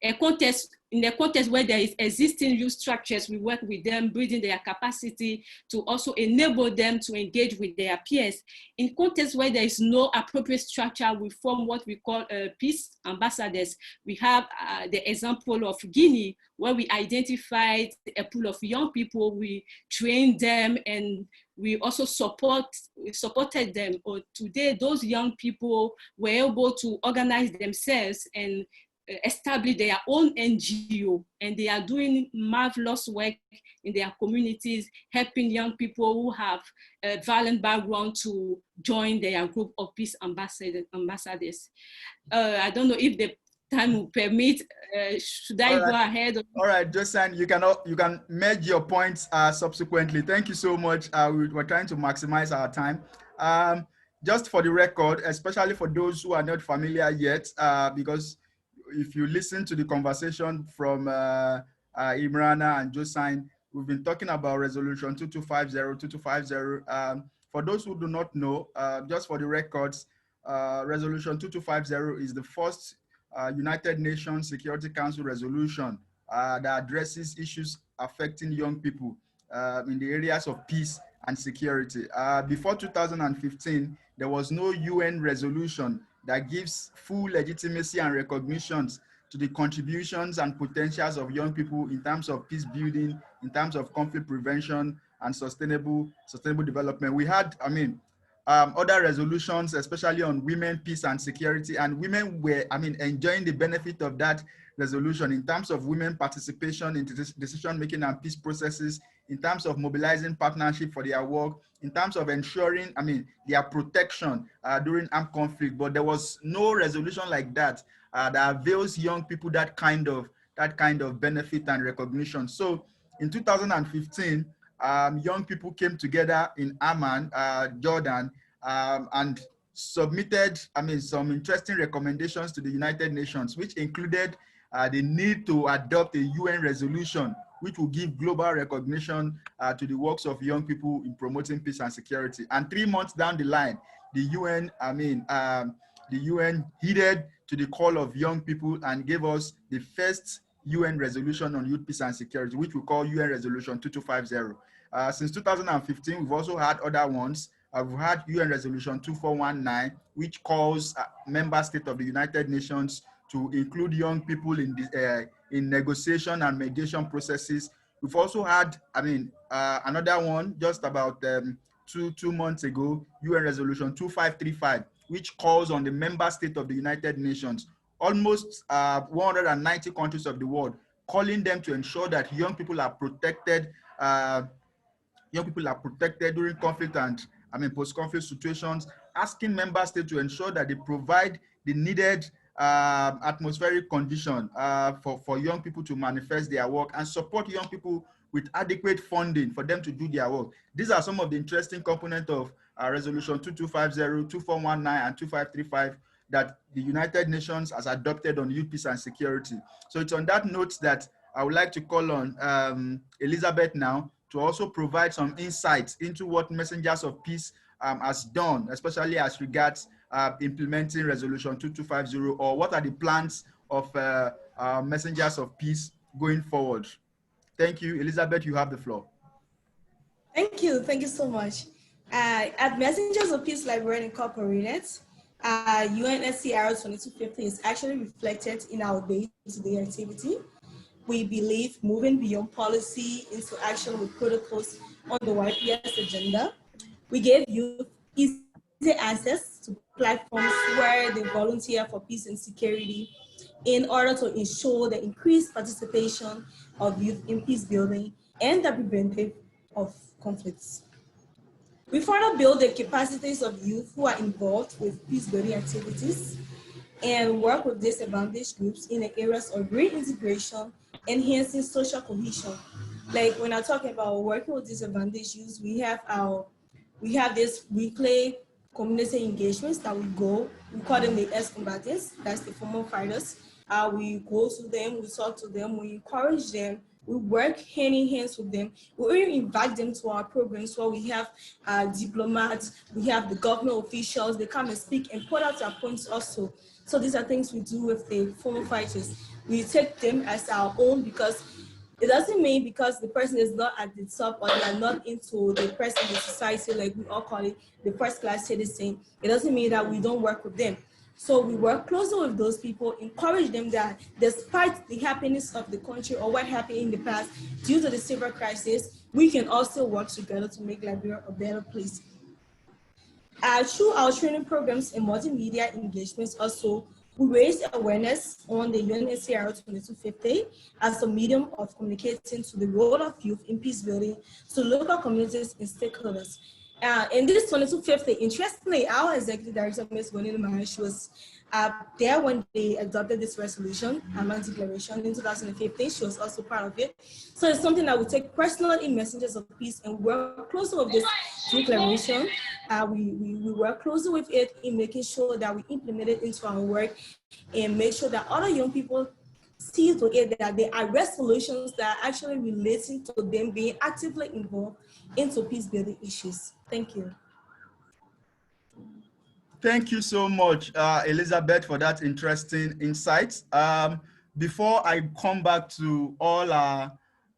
a context, in the context where there is existing youth structures, we work with them, building their capacity to also enable them to engage with their peers. In context where there is no appropriate structure, we form what we call peace ambassadors. We have the example of Guinea, where we identified a pool of young people, we trained them, and we also supported them. Today, those young people were able to organize themselves and establish their own NGO, and they are doing marvelous work in their communities, helping young people who have a violent background to join their group of peace ambassadors. I don't know if the time will permit. Should I go ahead? All right, Josan, you can merge your points subsequently. Thank you so much. We're trying to maximize our time. Just for the record, especially for those who are not familiar yet, because if you listen to the conversation from Imrana and Josan, we've been talking about resolution 2250. For those who do not know, just for the records, resolution 2250 is the first United Nations Security Council resolution that addresses issues affecting young people in the areas of peace and security. Before 2015, there was no UN resolution that gives full legitimacy and recognitions to the contributions and potentials of young people in terms of peace building, in terms of conflict prevention and sustainable development. We had, other resolutions, especially on women, peace and security, and women were, enjoying the benefit of that resolution in terms of women participation in decision-making and peace processes, in terms of mobilizing partnership for their work, in terms of ensuring, their protection during armed conflict. But there was no resolution like that that avails young people that kind of benefit and recognition. So in 2015, young people came together in Amman, Jordan, and submitted, some interesting recommendations to the United Nations, which included the need to adopt a UN resolution which will give global recognition to the works of young people in promoting peace and security. And 3 months down the line, the UN, the UN heeded to the call of young people and gave us the first UN resolution on youth peace and security, which we call UN Resolution 2250. Since 2015, we've also had other ones. We've had UN Resolution 2419, which calls member states of the United Nations to include young people in negotiation and mediation processes. We've also had, another one just about two months ago, UN Resolution 2535, which calls on the member state of the United Nations, almost 190 countries of the world, calling them to ensure that young people are protected. During conflict and post-conflict situations, asking member states to ensure that they provide the needed atmospheric condition for young people to manifest their work and support young people with adequate funding for them to do their work. These are some of the interesting components of Resolution 2250, 2419, and 2535 that the United Nations has adopted on youth peace and security. So it's on that note that I would like to call on Elizabeth now to also provide some insights into what Messengers of Peace has done, especially as regards implementing Resolution 2250, or what are the plans of Messengers of Peace going forward. Thank you. Elizabeth, you have the floor. Thank you so much. At Messengers of Peace Librarian Incorporated, UNSCR 2250 is actually reflected in our day-to-day activity. We believe moving beyond policy into action with protocols on the YPS agenda. We gave youth easy access to platforms where they volunteer for peace and security in order to ensure the increased participation of youth in peace building and the preventive of conflicts. We further build the capacities of youth who are involved with peace building activities and work with disadvantaged groups in the areas of reintegration, enhancing social cohesion. Like when I'm talking about working with disadvantaged youth, we have this weekly community engagements that we call them the ex-combatants, that's the former fighters. We go to them, we talk to them, we encourage them, we work hand in hand with them. We even invite them to our programs where we have diplomats, we have the government officials, they come and speak and put out their points also. So these are things we do with the former fighters. We take them as our own because it doesn't mean because the person is not at the top or they are not into the person in the society, like we all call it, the first class citizen. It doesn't mean that we don't work with them. So we work closely with those people, encourage them that despite the happiness of the country or what happened in the past due to the civil crisis, we can also work together to make Liberia a better place. Through our training programs and multimedia engagements also, we raise awareness on the UNSCR 2250 as a medium of communicating to the role of youth in peace building to local communities and stakeholders. In this 2250, interestingly, our executive director, Ms. Bonnie Mahesh, was there when they adopted this resolution, declaration in 2015. She was also part of it. So it's something that we take personally in Messengers of Peace and work closely with this declaration. We work closely with it in making sure that we implement it into our work and make sure that other young people see to it that there are resolutions that are actually relating to them being actively involved into peace building issues. Thank you. Thank you so much, Elizabeth, for that interesting insight. Before I come back to all our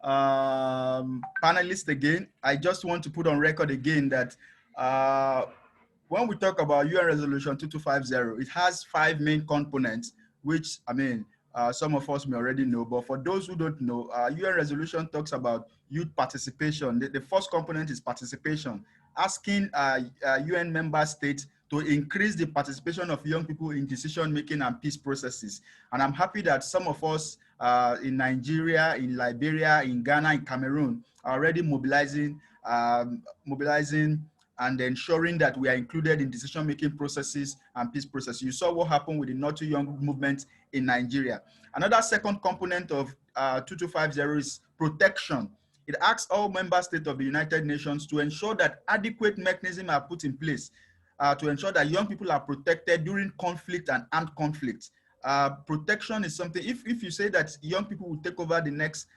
panelists again, I just want to put on record again that when we talk about UN Resolution 2250, it has 5 main components, which, I mean, some of us may already know, but for those who don't know, UN resolution talks about youth participation. The first component is participation, asking UN member states to increase the participation of young people in decision-making and peace processes. And I'm happy that some of us in Nigeria, in Liberia, in Ghana, in Cameroon are already mobilizing and ensuring that we are included in decision-making processes and peace processes. You saw what happened with the Not Too Young movement in Nigeria. Another second component of 2250 is protection. It asks all member states of the United Nations to ensure that adequate mechanisms are put in place to ensure that young people are protected during conflict and armed conflict. Protection is something, if you say that young people will take over the next,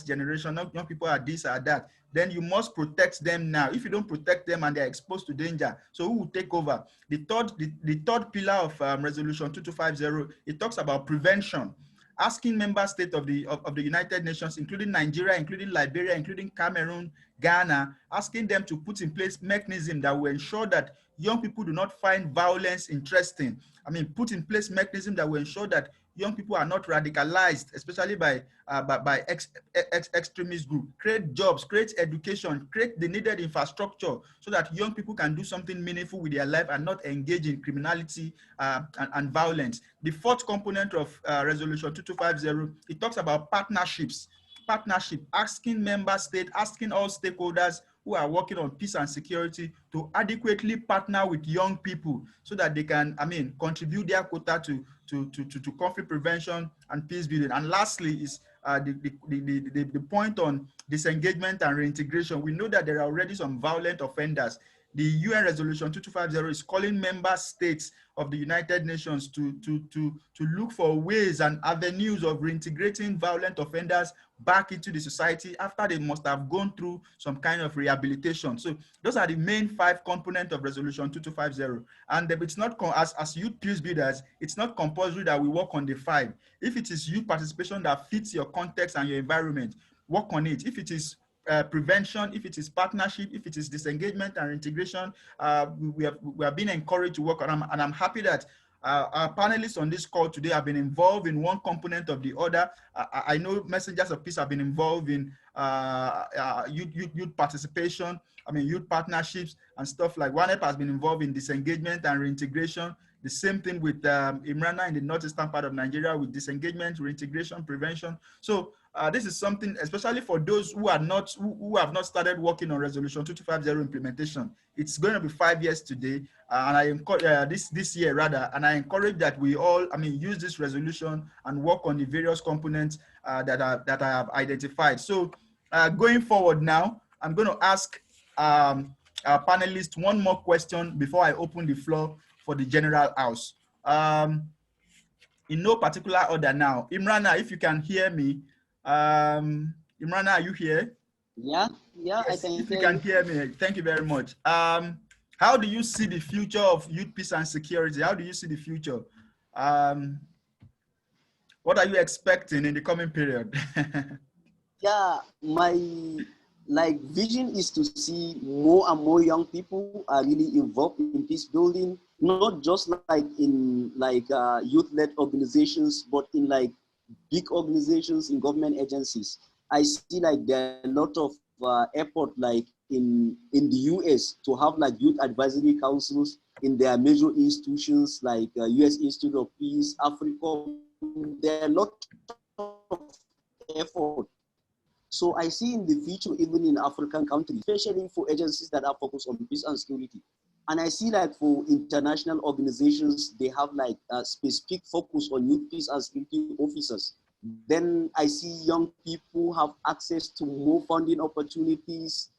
generation, young people are this or that, then you must protect them now. If you don't protect them and they're exposed to danger, so who will take over? The third pillar of Resolution 2250, it talks about prevention, asking member states of the United Nations, including Nigeria, including Liberia, including Cameroon, Ghana, asking them to put in place mechanisms that will ensure that young people do not find violence interesting. I mean, put in place mechanisms that will ensure that young people are not radicalized, especially by extremist groups. Create jobs, create education, create the needed infrastructure so that young people can do something meaningful with their life and not engage in criminality and violence. The fourth component of Resolution 2250, it talks about partnerships. Partnership, asking member states, asking all stakeholders who are working on peace and security to adequately partner with young people so that they can, I mean, contribute their quota to conflict prevention and peace building. And lastly is the point on disengagement and reintegration, we know that there are already some violent offenders. The UN Resolution 2250 is calling member states of the United Nations to look for ways and avenues of reintegrating violent offenders back into the society after they must have gone through some kind of rehabilitation. So those are the main 5 components of Resolution 2250. And it's not, as youth peace builders, it's not compulsory that we work on the 5. If it is youth participation that fits your context and your environment, work on it. If it is prevention, if it is partnership, if it is disengagement and integration, we have been encouraged to work on them, and I'm happy that our panelists on this call today have been involved in one component of the other. I know Messengers of Peace have been involved in youth participation, youth partnerships and stuff like OneUp has been involved in disengagement and reintegration. The same thing with Imrana in the northeastern part of Nigeria with disengagement, reintegration, prevention. So this is something, especially for those who have not started working on Resolution 2250 implementation. It's going to be 5 years today, and I encourage this year rather, and I encourage that we all, use this resolution and work on the various components that I have identified. So going forward now, I'm going to ask our panelists one more question before I open the floor for the general house. In no particular order now. Imrana, if you can hear me. Imrana, are you here? Yeah, yes, I can. If you can hear me, thank you very much. How do you see the future of youth peace and security? How do you see the future? What are you expecting in the coming period? Yeah, my vision is to see more and more young people are really involved in peace building, not just in youth-led organizations, but in big organizations, in government agencies. I see there are a lot of effort in the US to have youth advisory councils in their major institutions US Institute of Peace, Africa. There are a lot of effort. So I see in the future, even in African countries, especially for agencies that are focused on peace and security. And I see for international organizations, they have a specific focus on youth peace and security officers. Then I see young people have access to more funding opportunities,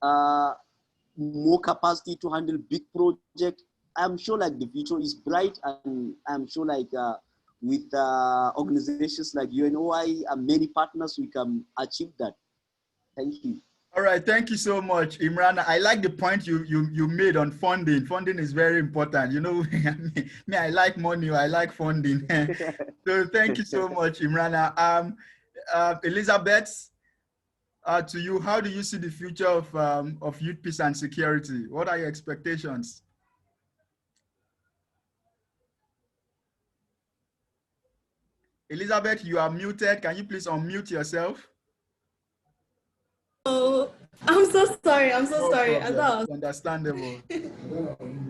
more capacity to handle big projects. I'm sure the future is bright, and I'm sure with organizations like UNOI and many partners, we can achieve that. Thank you. All right, thank you so much, Imran. I like the point you made on funding. Funding is very important. You know, me, I like money, I like funding. So thank you so much, Imran. Elizabeth, to you, how do you see the future of youth peace and security? What are your expectations? Elizabeth, you are muted. Can you please unmute yourself? Oh, I'm so sorry. I'm so sorry. I thought it's understandable.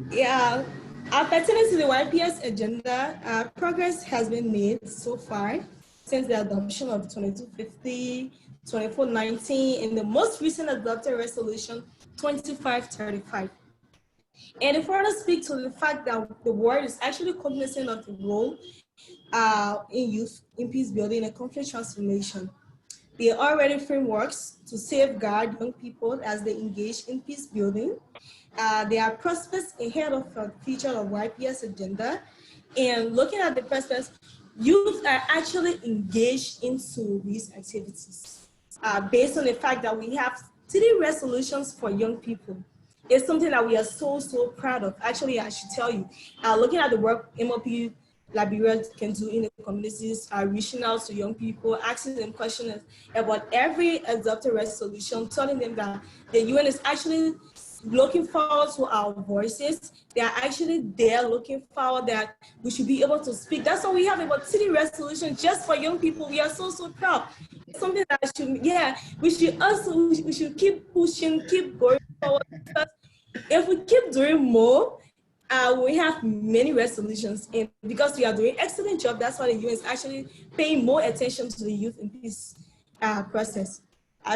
Yeah. Pertaining to the YPS agenda, progress has been made so far since the adoption of 2250, 2419, and the most recent adopted resolution, 2535. And if we want to speak to the fact that the world is actually cognizant of the role in youth, in peace building and conflict transformation, there are already frameworks to safeguard young people as they engage in peace building. There are prospects ahead of the future of YPS agenda. And looking at the prospects, youth are actually engaged into these activities based on the fact that we have 3 resolutions for young people. It's something that we are so proud of. Actually, I should tell you, looking at the work MOP Liberia can do in the communities, reaching out to young people, asking them questions about every adopted resolution, telling them that the UN is actually looking forward to our voices. They are actually there looking forward that we should be able to speak. That's why we have about 3 resolutions just for young people. We are so proud. It's something that we should keep pushing, keep going forward, because if we keep doing more, we have many resolutions, and because we are doing excellent job, that's why the UN is actually paying more attention to the youth and peace process.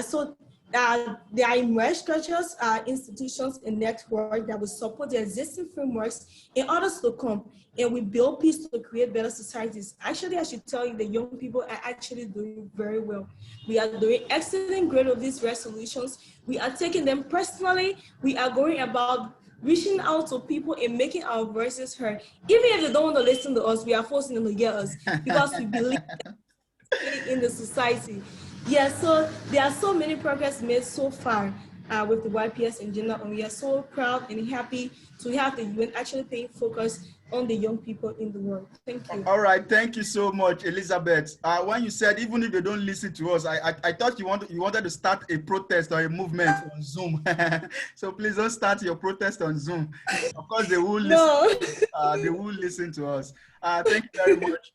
So There are emerged structures, institutions, and networks that will support the existing frameworks in others to come. And we build peace to create better societies. Actually, I should tell you, the young people are actually doing very well. We are doing excellent grade of these resolutions. We are taking them personally. We are going about reaching out to people and making our voices heard. Even if they don't want to listen to us, we are forcing them to get us because we believe in the society. Yeah, so there are so many progress made so far with the YPS agenda, and we are so proud and happy to have the UN actually paying focus on the young people in the world. Thank you. All right, thank you so much, Elizabeth. When you said even if they don't listen to us, I thought you wanted to start a protest or a movement on Zoom. So please don't start your protest on Zoom. Of course, they will listen. No. They will listen to us. Thank you very much,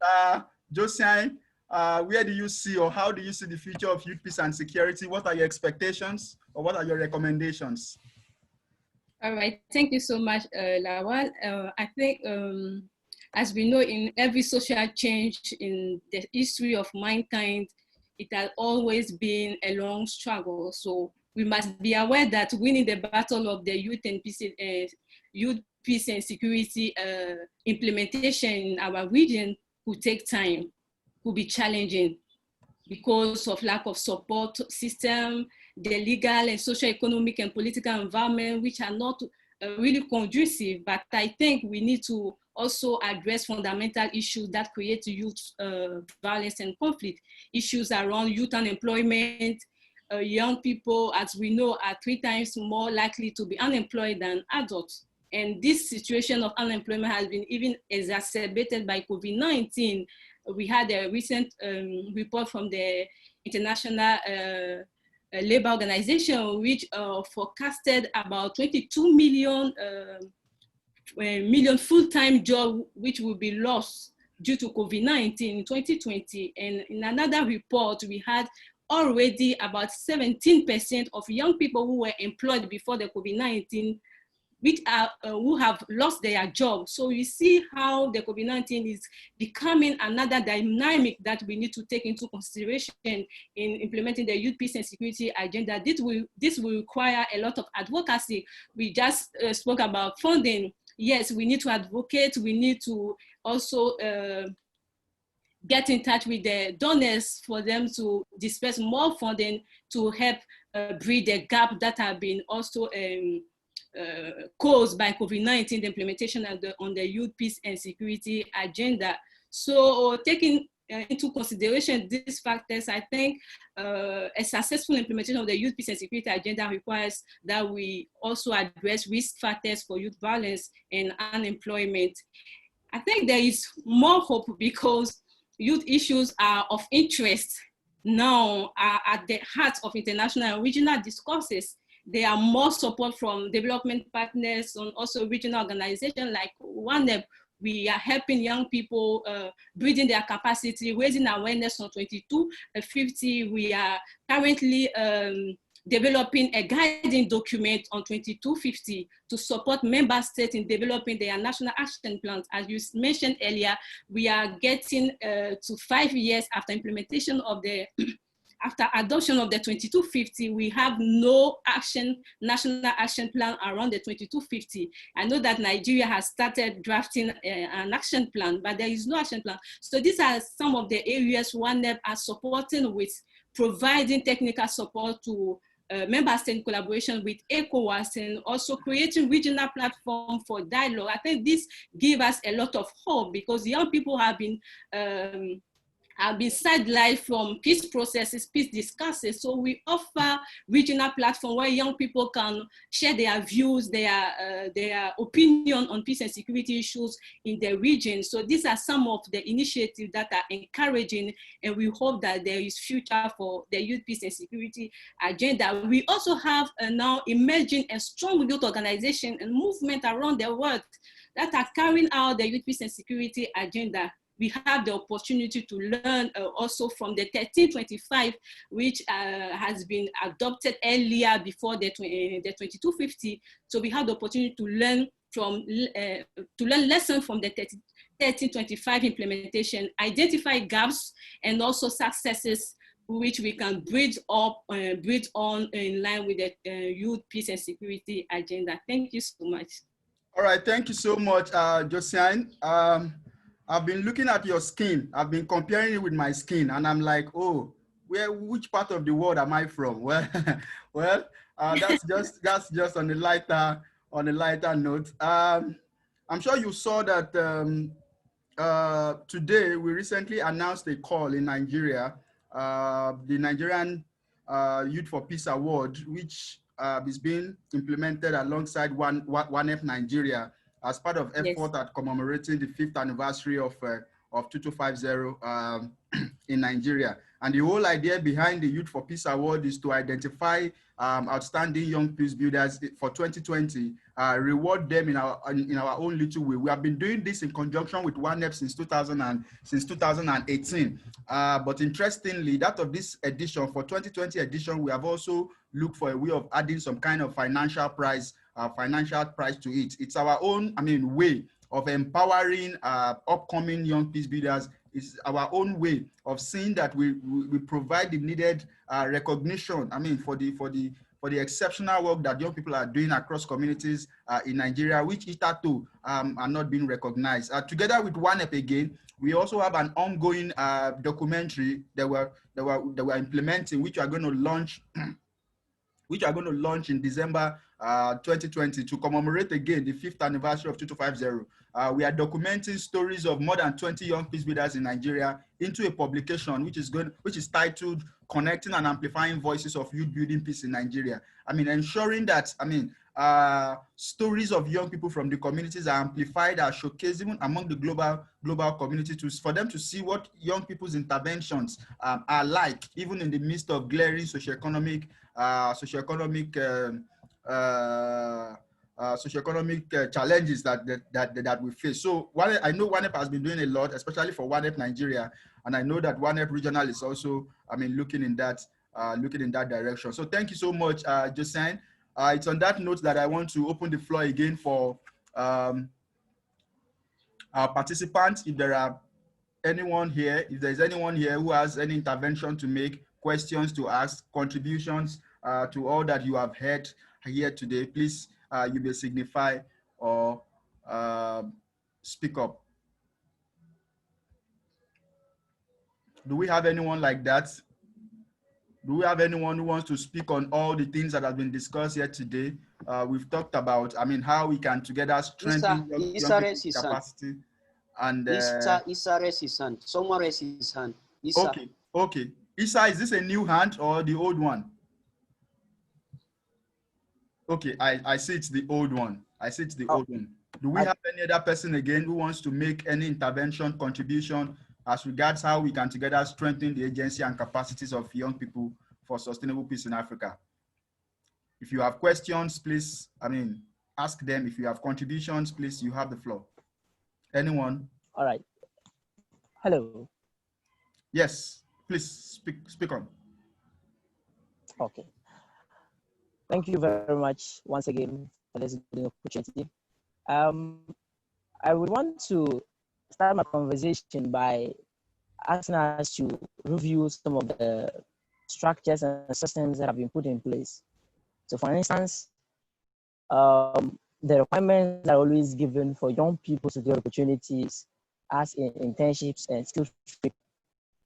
Josiane. Where do you see, or how do you see the future of youth peace and security? What are your expectations, or what are your recommendations? All right, thank you so much, Lawal. I think, as we know, in every social change in the history of mankind, it has always been a long struggle. So we must be aware that winning the battle of the youth peace and security implementation in our region could take time, could be challenging because of lack of support system, the legal and socio-economic and political environment, which are not really conducive. But I think we need to also address fundamental issues that create youth violence and conflict. Issues around youth unemployment. Young people, as we know, are 3 times more likely to be unemployed than adults. And this situation of unemployment has been even exacerbated by COVID-19. We had a recent report from the International Labor Organization, which forecasted about 22 million full-time jobs which will be lost due to COVID-19 in 2020. And in another report, we had already about 17% of young people who were employed before the COVID-19 which are who have lost their jobs. So you see how the COVID-19 is becoming another dynamic that we need to take into consideration in implementing the youth peace and security agenda. This will require a lot of advocacy. We just spoke about funding. Yes, we need to advocate. We need to also get in touch with the donors for them to disperse more funding to help bridge the gap that have been also caused by COVID-19, the implementation of on the youth peace and security agenda. So taking into consideration these factors, I think a successful implementation of the youth peace and security agenda requires that we also address risk factors for youth violence and unemployment. I think there is more hope because youth issues are of interest now, are at the heart of international and regional discourses. There are more support from development partners and also regional organizations like ONEP. We are helping young people, building their capacity, raising awareness on 2250. We are currently developing a guiding document on 2250 to support member states in developing their national action plans. As you mentioned earlier, we are getting to 5 years after implementation of the after adoption of the 2250, we have no national action plan around the 2250. I know that Nigeria has started drafting an action plan, but there is no action plan. So these are some of the areas ONEP are supporting with providing technical support to member state in collaboration with ECOWAS and also creating regional platform for dialogue. I think this gives us a lot of hope because young people have been sidelined from peace processes, peace discussions. So we offer regional platform where young people can share their views, their opinion on peace and security issues in the region. So these are some of the initiatives that are encouraging, and we hope that there is future for the youth peace and security agenda. We also have now emerging a strong youth organization and movement around the world that are carrying out the youth peace and security agenda. We have the opportunity to learn also from the 1325, which has been adopted earlier before the 2250. So we have the opportunity to learn from lessons from the 1325 implementation, identify gaps and also successes which we can bridge up, bridge on in line with the youth peace and security agenda. Thank you so much. All right, thank you so much, Josiane. I've been looking at your skin. I've been comparing it with my skin, and I'm like, oh, which part of the world am I from? Well, that's just on a lighter note. I'm sure you saw that today we recently announced a call in Nigeria, the Nigerian Youth for Peace Award, which is being implemented alongside ONEF Nigeria as part of effort at commemorating the 5th anniversary of 2250 in Nigeria. And the whole idea behind the Youth for Peace Award is to identify outstanding young peace builders for 2020, reward them in our own little way. We have been doing this in conjunction with ONEP since 2018. But interestingly, that of this edition, for 2020 edition, we have also looked for a way of adding some kind of financial prize to it. It's our own, way of empowering upcoming young peace builders. It's our own way of seeing that we provide the needed recognition. For the exceptional work that young people are doing across communities in Nigeria, which hitherto are not being recognized. Together with ONEP again, we also have an ongoing documentary that we're implementing, which we are going to launch. In December 2020 to commemorate again the 5th anniversary of 2250. We are documenting stories of more than 20 young peace builders in Nigeria into a publication which is titled "Connecting and Amplifying Voices of Youth Building Peace in Nigeria." Ensuring that stories of young people from the communities are amplified, are showcased even among the global community for them to see what young people's interventions are like, even in the midst of glaring socioeconomic challenges that we face. So I know ONEP has been doing a lot, especially for ONEP Nigeria, and I know that ONEP Regional is also looking in that direction. So thank you so much, Josiane. It's on that note that I want to open the floor again for our participants. If there's anyone here who has any intervention to make, questions to ask, contributions to all that you have heard here today, please, you may signify or speak up. Do we have anyone like that? Do we have anyone who wants to speak on all the things that have been discussed here today? We've talked about, how we can together strengthen young people's capacity. And Issa raised his hand. Someone raised his hand. Issa. Okay. Issa, is this a new hand or the old one? Okay, I see it's the old one. Do we have any other person again who wants to make any intervention, contribution as regards how we can together strengthen the agency and capacities of young people for sustainable peace in Africa? If you have questions, please, ask them. If you have contributions, please, you have the floor. Anyone? All right. Hello. Yes, please speak on. Okay. Thank you very much once again for this opportunity. I would want to start my conversation by asking us to review some of the structures and systems that have been put in place. So for instance, the requirements that are always given for young people to get opportunities as in internships and skills training.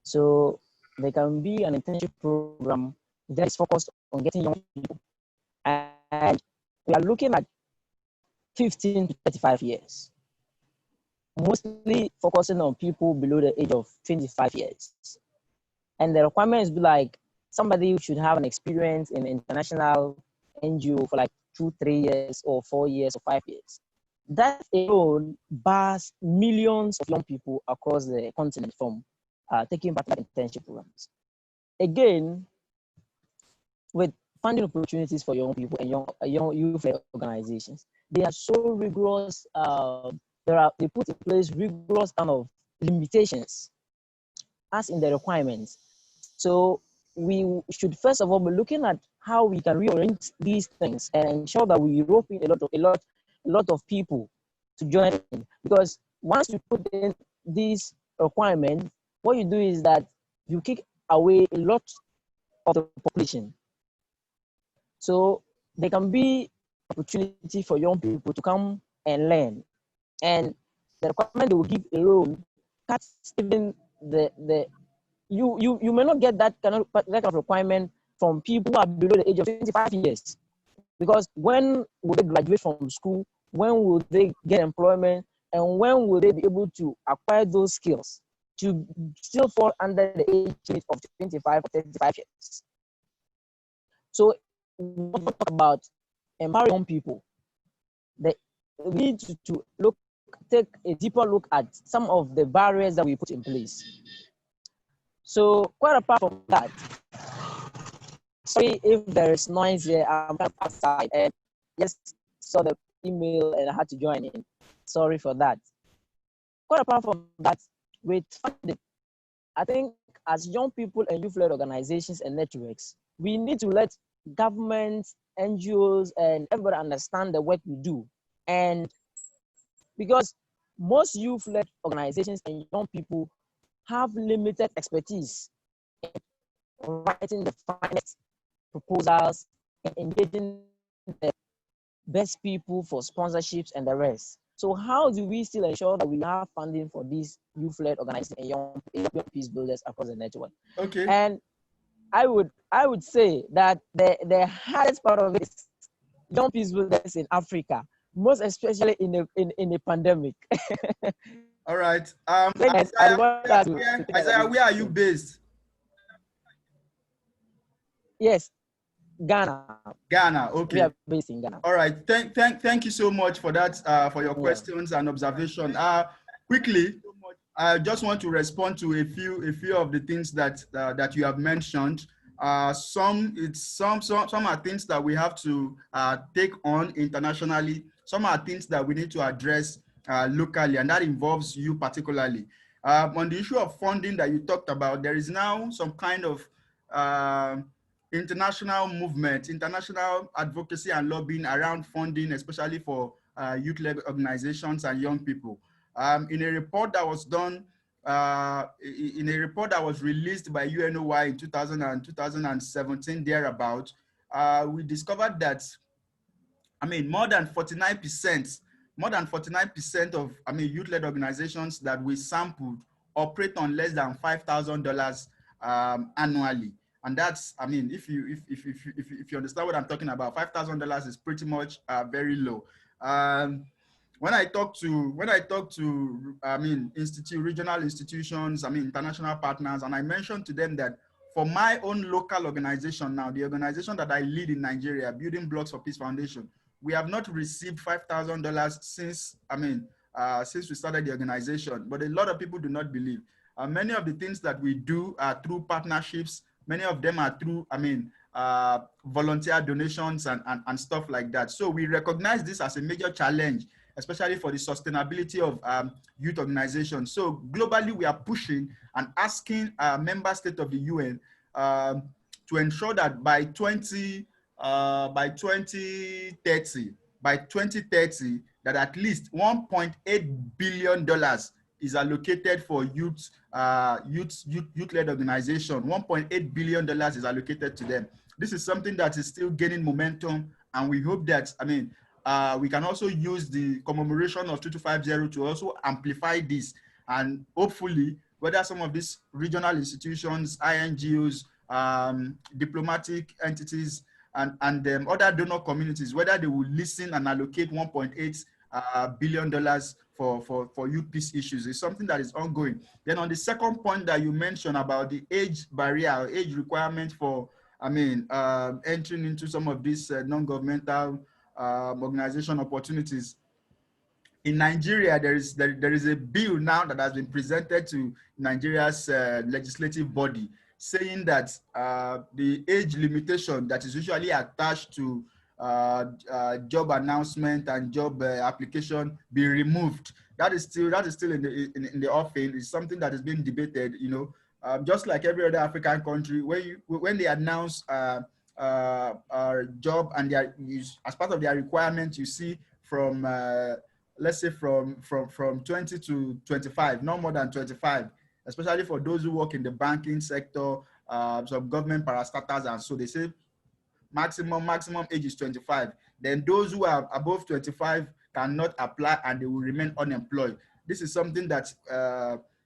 So there can be an internship program that is focused on getting young people. And we are looking at 15 to 35 years, mostly focusing on people below the age of 25 years. And the requirements be like somebody who should have an experience in international NGO for like 2-3 years or 4 years or 5 years. That alone bars millions of young people across the continent from taking part in internship programs. Again, with funding opportunities for young people and young youth organizations, they are so rigorous. They put in place rigorous kind of limitations as in the requirements. So we should first of all be looking at how we can reorient these things and ensure that we rope in a lot of people to join in. Because once you put in these requirements, what you do is that you kick away a lot of the population. So there can be opportunity for young people to come and learn, and the requirement they will give alone cuts even the you may not get that kind of requirement from people who are below the age of 25 years, because when will they graduate from school, when will they get employment, and when will they be able to acquire those skills to still fall under the age limit of 25 or 35 years. So when we talk about empowering young people, we need to take a deeper look at some of the barriers that we put in place. So quite apart from that, sorry if there is noise here, I'm kind of outside and just saw the email and I had to join in. Sorry for that. Quite apart from that, with funding, I think as young people and youth-led organizations and networks, we need to let governments, NGOs, and everybody understand the work we do. And because most youth-led organizations and young people have limited expertise in writing the finest proposals and engaging the best people for sponsorships and the rest. So how do we still ensure that we have funding for these youth-led organizations and young peace builders across the network? Okay. And I would say that the hardest part of it is young peace builders in Africa, most especially in a pandemic. All right. Isaiah, where are you based? Yes, Ghana. Ghana, okay. We are based in Ghana. All right. Thank you so much for that, for your questions and observation. Quickly, I just want to respond to a few of the things that that you have mentioned. Some are things that we have to take on internationally. Some are things that we need to address locally, and that involves you particularly. On the issue of funding that you talked about, there is now some kind of international movement, international advocacy and lobbying around funding, especially for youth-led organizations and young people. In a report that was done, in a report that was released by UNOY in 2017, thereabout, we discovered that, more than 49% of, youth-led organizations that we sampled operate on less than $5,000 annually. And that's, if you understand what I'm talking about, $5,000 is pretty much very low. When I talk to regional institutions, international partners, and I mentioned to them that for my own local organization now, the organization that I lead in Nigeria, Building Blocks for Peace Foundation, we have not received $5,000 since, since we started the organization, but a lot of people do not believe. Many of the things that we do are through partnerships. Many of them are through, volunteer donations and stuff like that. So we recognize this as a major challenge, especially for the sustainability of youth organizations. So globally, we are pushing and asking member states of the UN to ensure that by 2030, that at least $1.8 billion is allocated for youth-led organization. $1.8 billion is allocated to them. This is something that is still gaining momentum, and we hope that, we can also use the commemoration of 2250 to also amplify this, and hopefully, whether some of these regional institutions, INGOs, diplomatic entities, and other donor communities, whether they will listen and allocate $1.8 billion for youth peace issues is something that is ongoing. Then on the second point that you mentioned about the age barrier, age requirement for, entering into some of these non-governmental organization opportunities. In Nigeria, there is a bill now that has been presented to Nigeria's legislative body, saying that the age limitation that is usually attached to job announcement and job application be removed. That is still in the offing. It's something that is being debated. Just like every other African country, when they announce job and as part of their requirements, you see from let's say from 20 to 25, no more than 25, especially for those who work in the banking sector some government parastatals, and so they say maximum age is 25. Then those who are above 25 cannot apply and they will remain unemployed. This is something that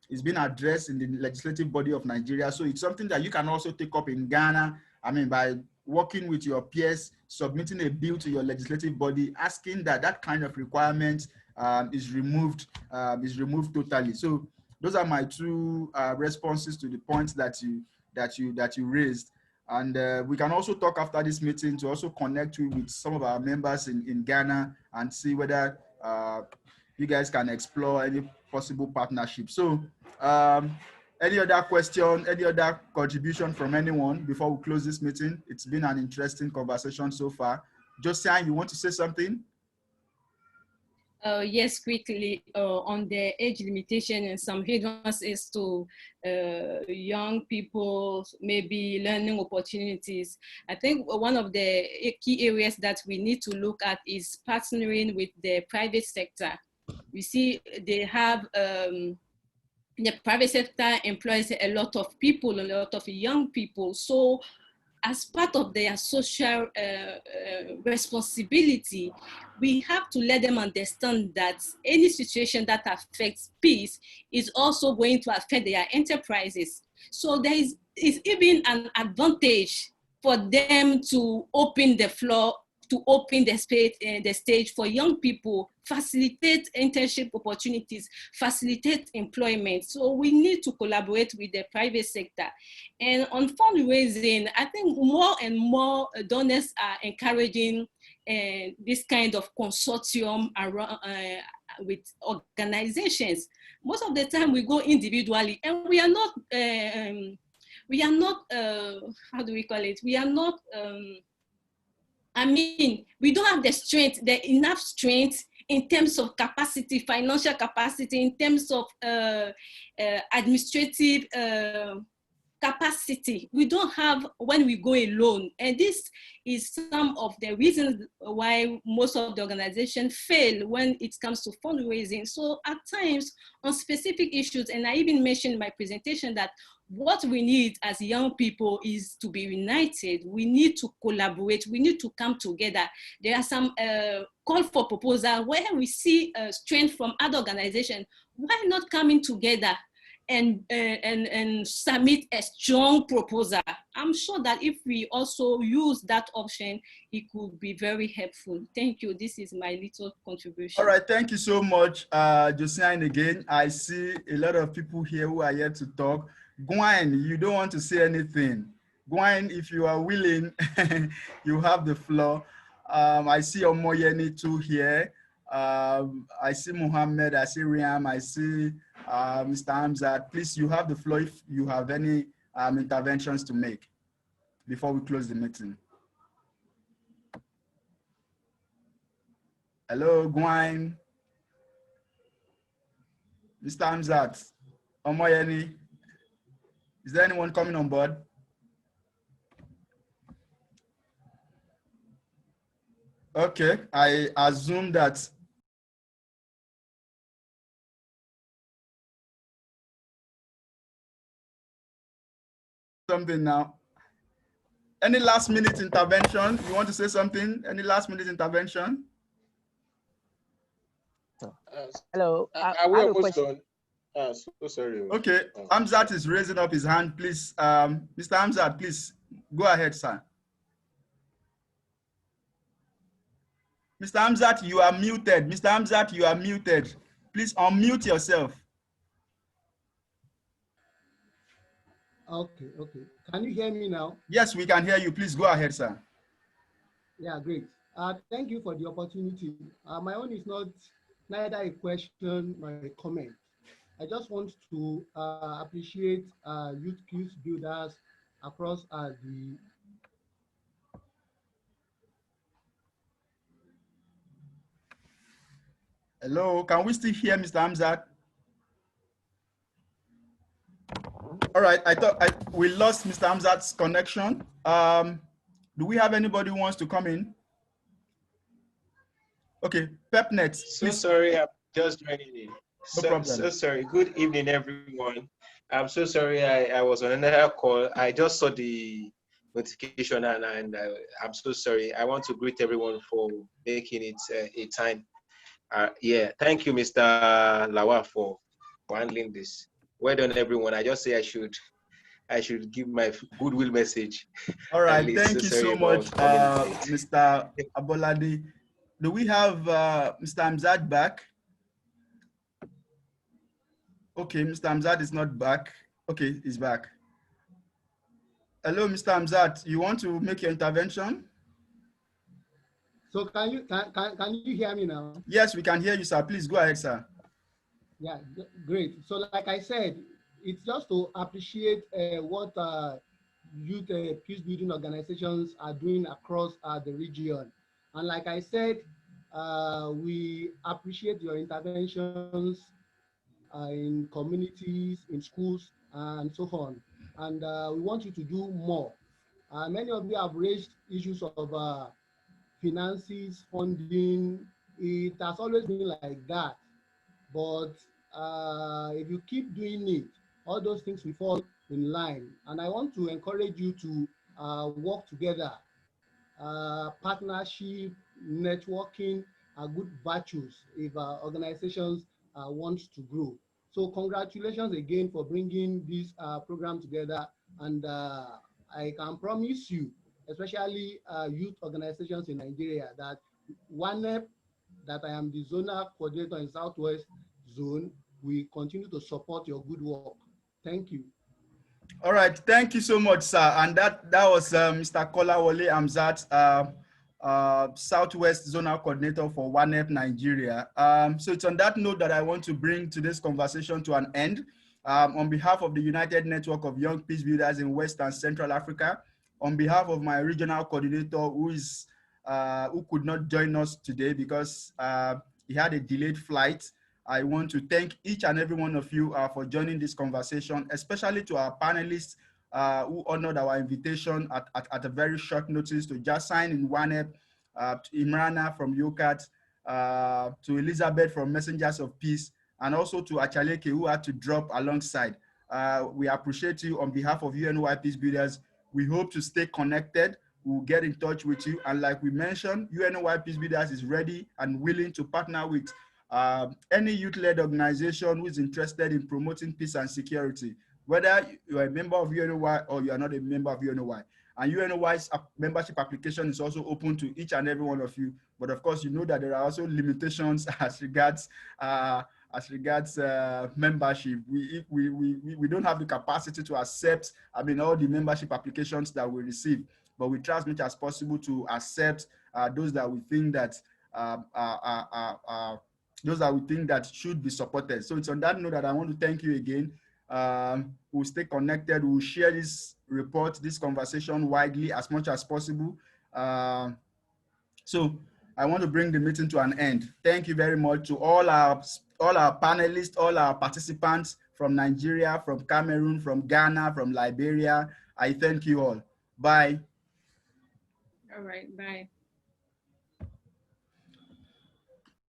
is being addressed in the legislative body of Nigeria. So it's something that you can also take up in Ghana. I mean, by working with your peers, submitting a bill to your legislative body, asking that that kind of requirement is removed totally. So those are my two responses to the points that you raised. And we can also talk after this meeting to also connect you with some of our members in Ghana and see whether you guys can explore any possible partnership. So any other question, any other contribution from anyone before we close this meeting? It's been an interesting conversation so far. Josiane, you want to say something? Yes, quickly on the age limitation and some hindrances to young people, maybe learning opportunities. I think one of the key areas that we need to look at is partnering with the private sector. You see, they have, the private sector employs a lot of people, a lot of young people. So as part of their social responsibility, we have to let them understand that any situation that affects peace is also going to affect their enterprises. So there is even an advantage for them to open the floor, to open the stage for young people, facilitate internship opportunities, facilitate employment. So we need to collaborate with the private sector. And on fundraising, I think more and more donors are encouraging this kind of consortium around, with organizations. Most of the time we go individually and we are not, how do we call it? We are not, I mean, we don't have the strength, enough strength in terms of capacity, financial capacity, in terms of administrative capacity. We don't have when we go alone. And this is some of the reasons why most of the organizations fail when it comes to fundraising. So at times on specific issues, and I even mentioned in my presentation that what we need as young people is to be united. We need to collaborate. We need to come together. There are some call for proposal where we see strength from other organizations. Why not coming together and submit a strong proposal? I'm sure that if we also use that option, it could be very helpful. Thank you. This is my little contribution. All right, thank you so much, Josiane. Again, I see a lot of people here who are here to talk. Gwen, you don't want to say anything. Gwen, if you are willing, you have the floor. I see Omoyeni too here. I see Muhammad, I see Riam, I see Mr. Hamzat. Please, you have the floor if you have any interventions to make before we close the meeting. Hello, Gwen. Mr. Hamzat, Omoyeni. Is there anyone coming on board? Okay, I assume that something now. Any last minute intervention? You want to say something? Any last minute intervention? Hello. I have a question. So sorry. Okay, Hamzat is raising up his hand. Please, Mr. Hamzat, please go ahead, sir. Mr. Hamzat, you are muted. Mr. Hamzat, you are muted. Please unmute yourself. Okay. Can you hear me now? Yes, we can hear you. Please go ahead, sir. Yeah, great. Thank you for the opportunity. My own is neither a question nor a comment. I just want to appreciate youth peace builders across the. Hello, can we still hear Mr. Hamzat? All right, I thought we lost Mr. Hamzat's connection. Do we have anybody who wants to come in? Okay, PepNet. So sorry, I'm just joining in. No problem. So sorry. Good evening, everyone. I'm so sorry I was on another call. I just saw the notification and I'm so sorry. I want to greet everyone for making it a time. Yeah, thank you, Mr. Lawa, for handling this. Well done, everyone. I just say I should give my goodwill message. All right, least, thank so you so sorry much, about coming late. Mr. Abolade. Do we have Mr. Amzad back? Okay, Mr. Amzad is not back. Okay, he's back. Hello, Mr. Amzad. You want to make your intervention? So can you hear me now? Yes, we can hear you, sir. Please go ahead, sir. Yeah, great. So like I said, it's just to appreciate what youth peace building organizations are doing across the region. And like I said, we appreciate your interventions in communities, in schools, and so on. And we want you to do more. Many of you have raised issues of finances, funding. It has always been like that. But if you keep doing it, all those things will fall in line. And I want to encourage you to work together. Partnership, networking are good virtues if organizations want to grow. So congratulations again for bringing this program together. And I can promise you, especially youth organizations in Nigeria, that WANEP, that I am the zonal coordinator in Southwest Zone, we continue to support your good work. Thank you. All right, thank you so much, sir. And that was Mr. Kolawole Amzat, Southwest Zonal Coordinator for WANEP Nigeria. So it's on that note that I want to bring today's conversation to an end. On behalf of the United Network of Young Peace Builders in West and Central Africa, on behalf of my regional coordinator who could not join us today because he had a delayed flight, I want to thank each and every one of you for joining this conversation, especially to our panelists who honored our invitation at a very short notice, to Jasign in WANEP, to Imrana from YOCAT, to Elizabeth from Messengers of Peace, and also to Achaleke, who had to drop alongside. We appreciate you on behalf of UNY Peace Builders. We hope to stay connected. We'll get in touch with you. And like we mentioned, UNY Peace Builders is ready and willing to partner with any youth-led organization who is interested in promoting peace and security, whether you're a member of UNY or you are not a member of UNY. And UNY's membership application is also open to each and every one of you. But of course, you know that there are also limitations as regards membership. We don't have the capacity to accept, all the membership applications that we receive. But we try as much as possible to accept those that we think that should be supported. So it's on that note that I want to thank you again. We'll stay connected. We'll share this report, this conversation widely as much as possible. So I want to bring the meeting to an end. Thank you very much to all our panelists, all our participants from Nigeria, from Cameroon, from Ghana, from Liberia. I thank you all. Bye. All right, bye.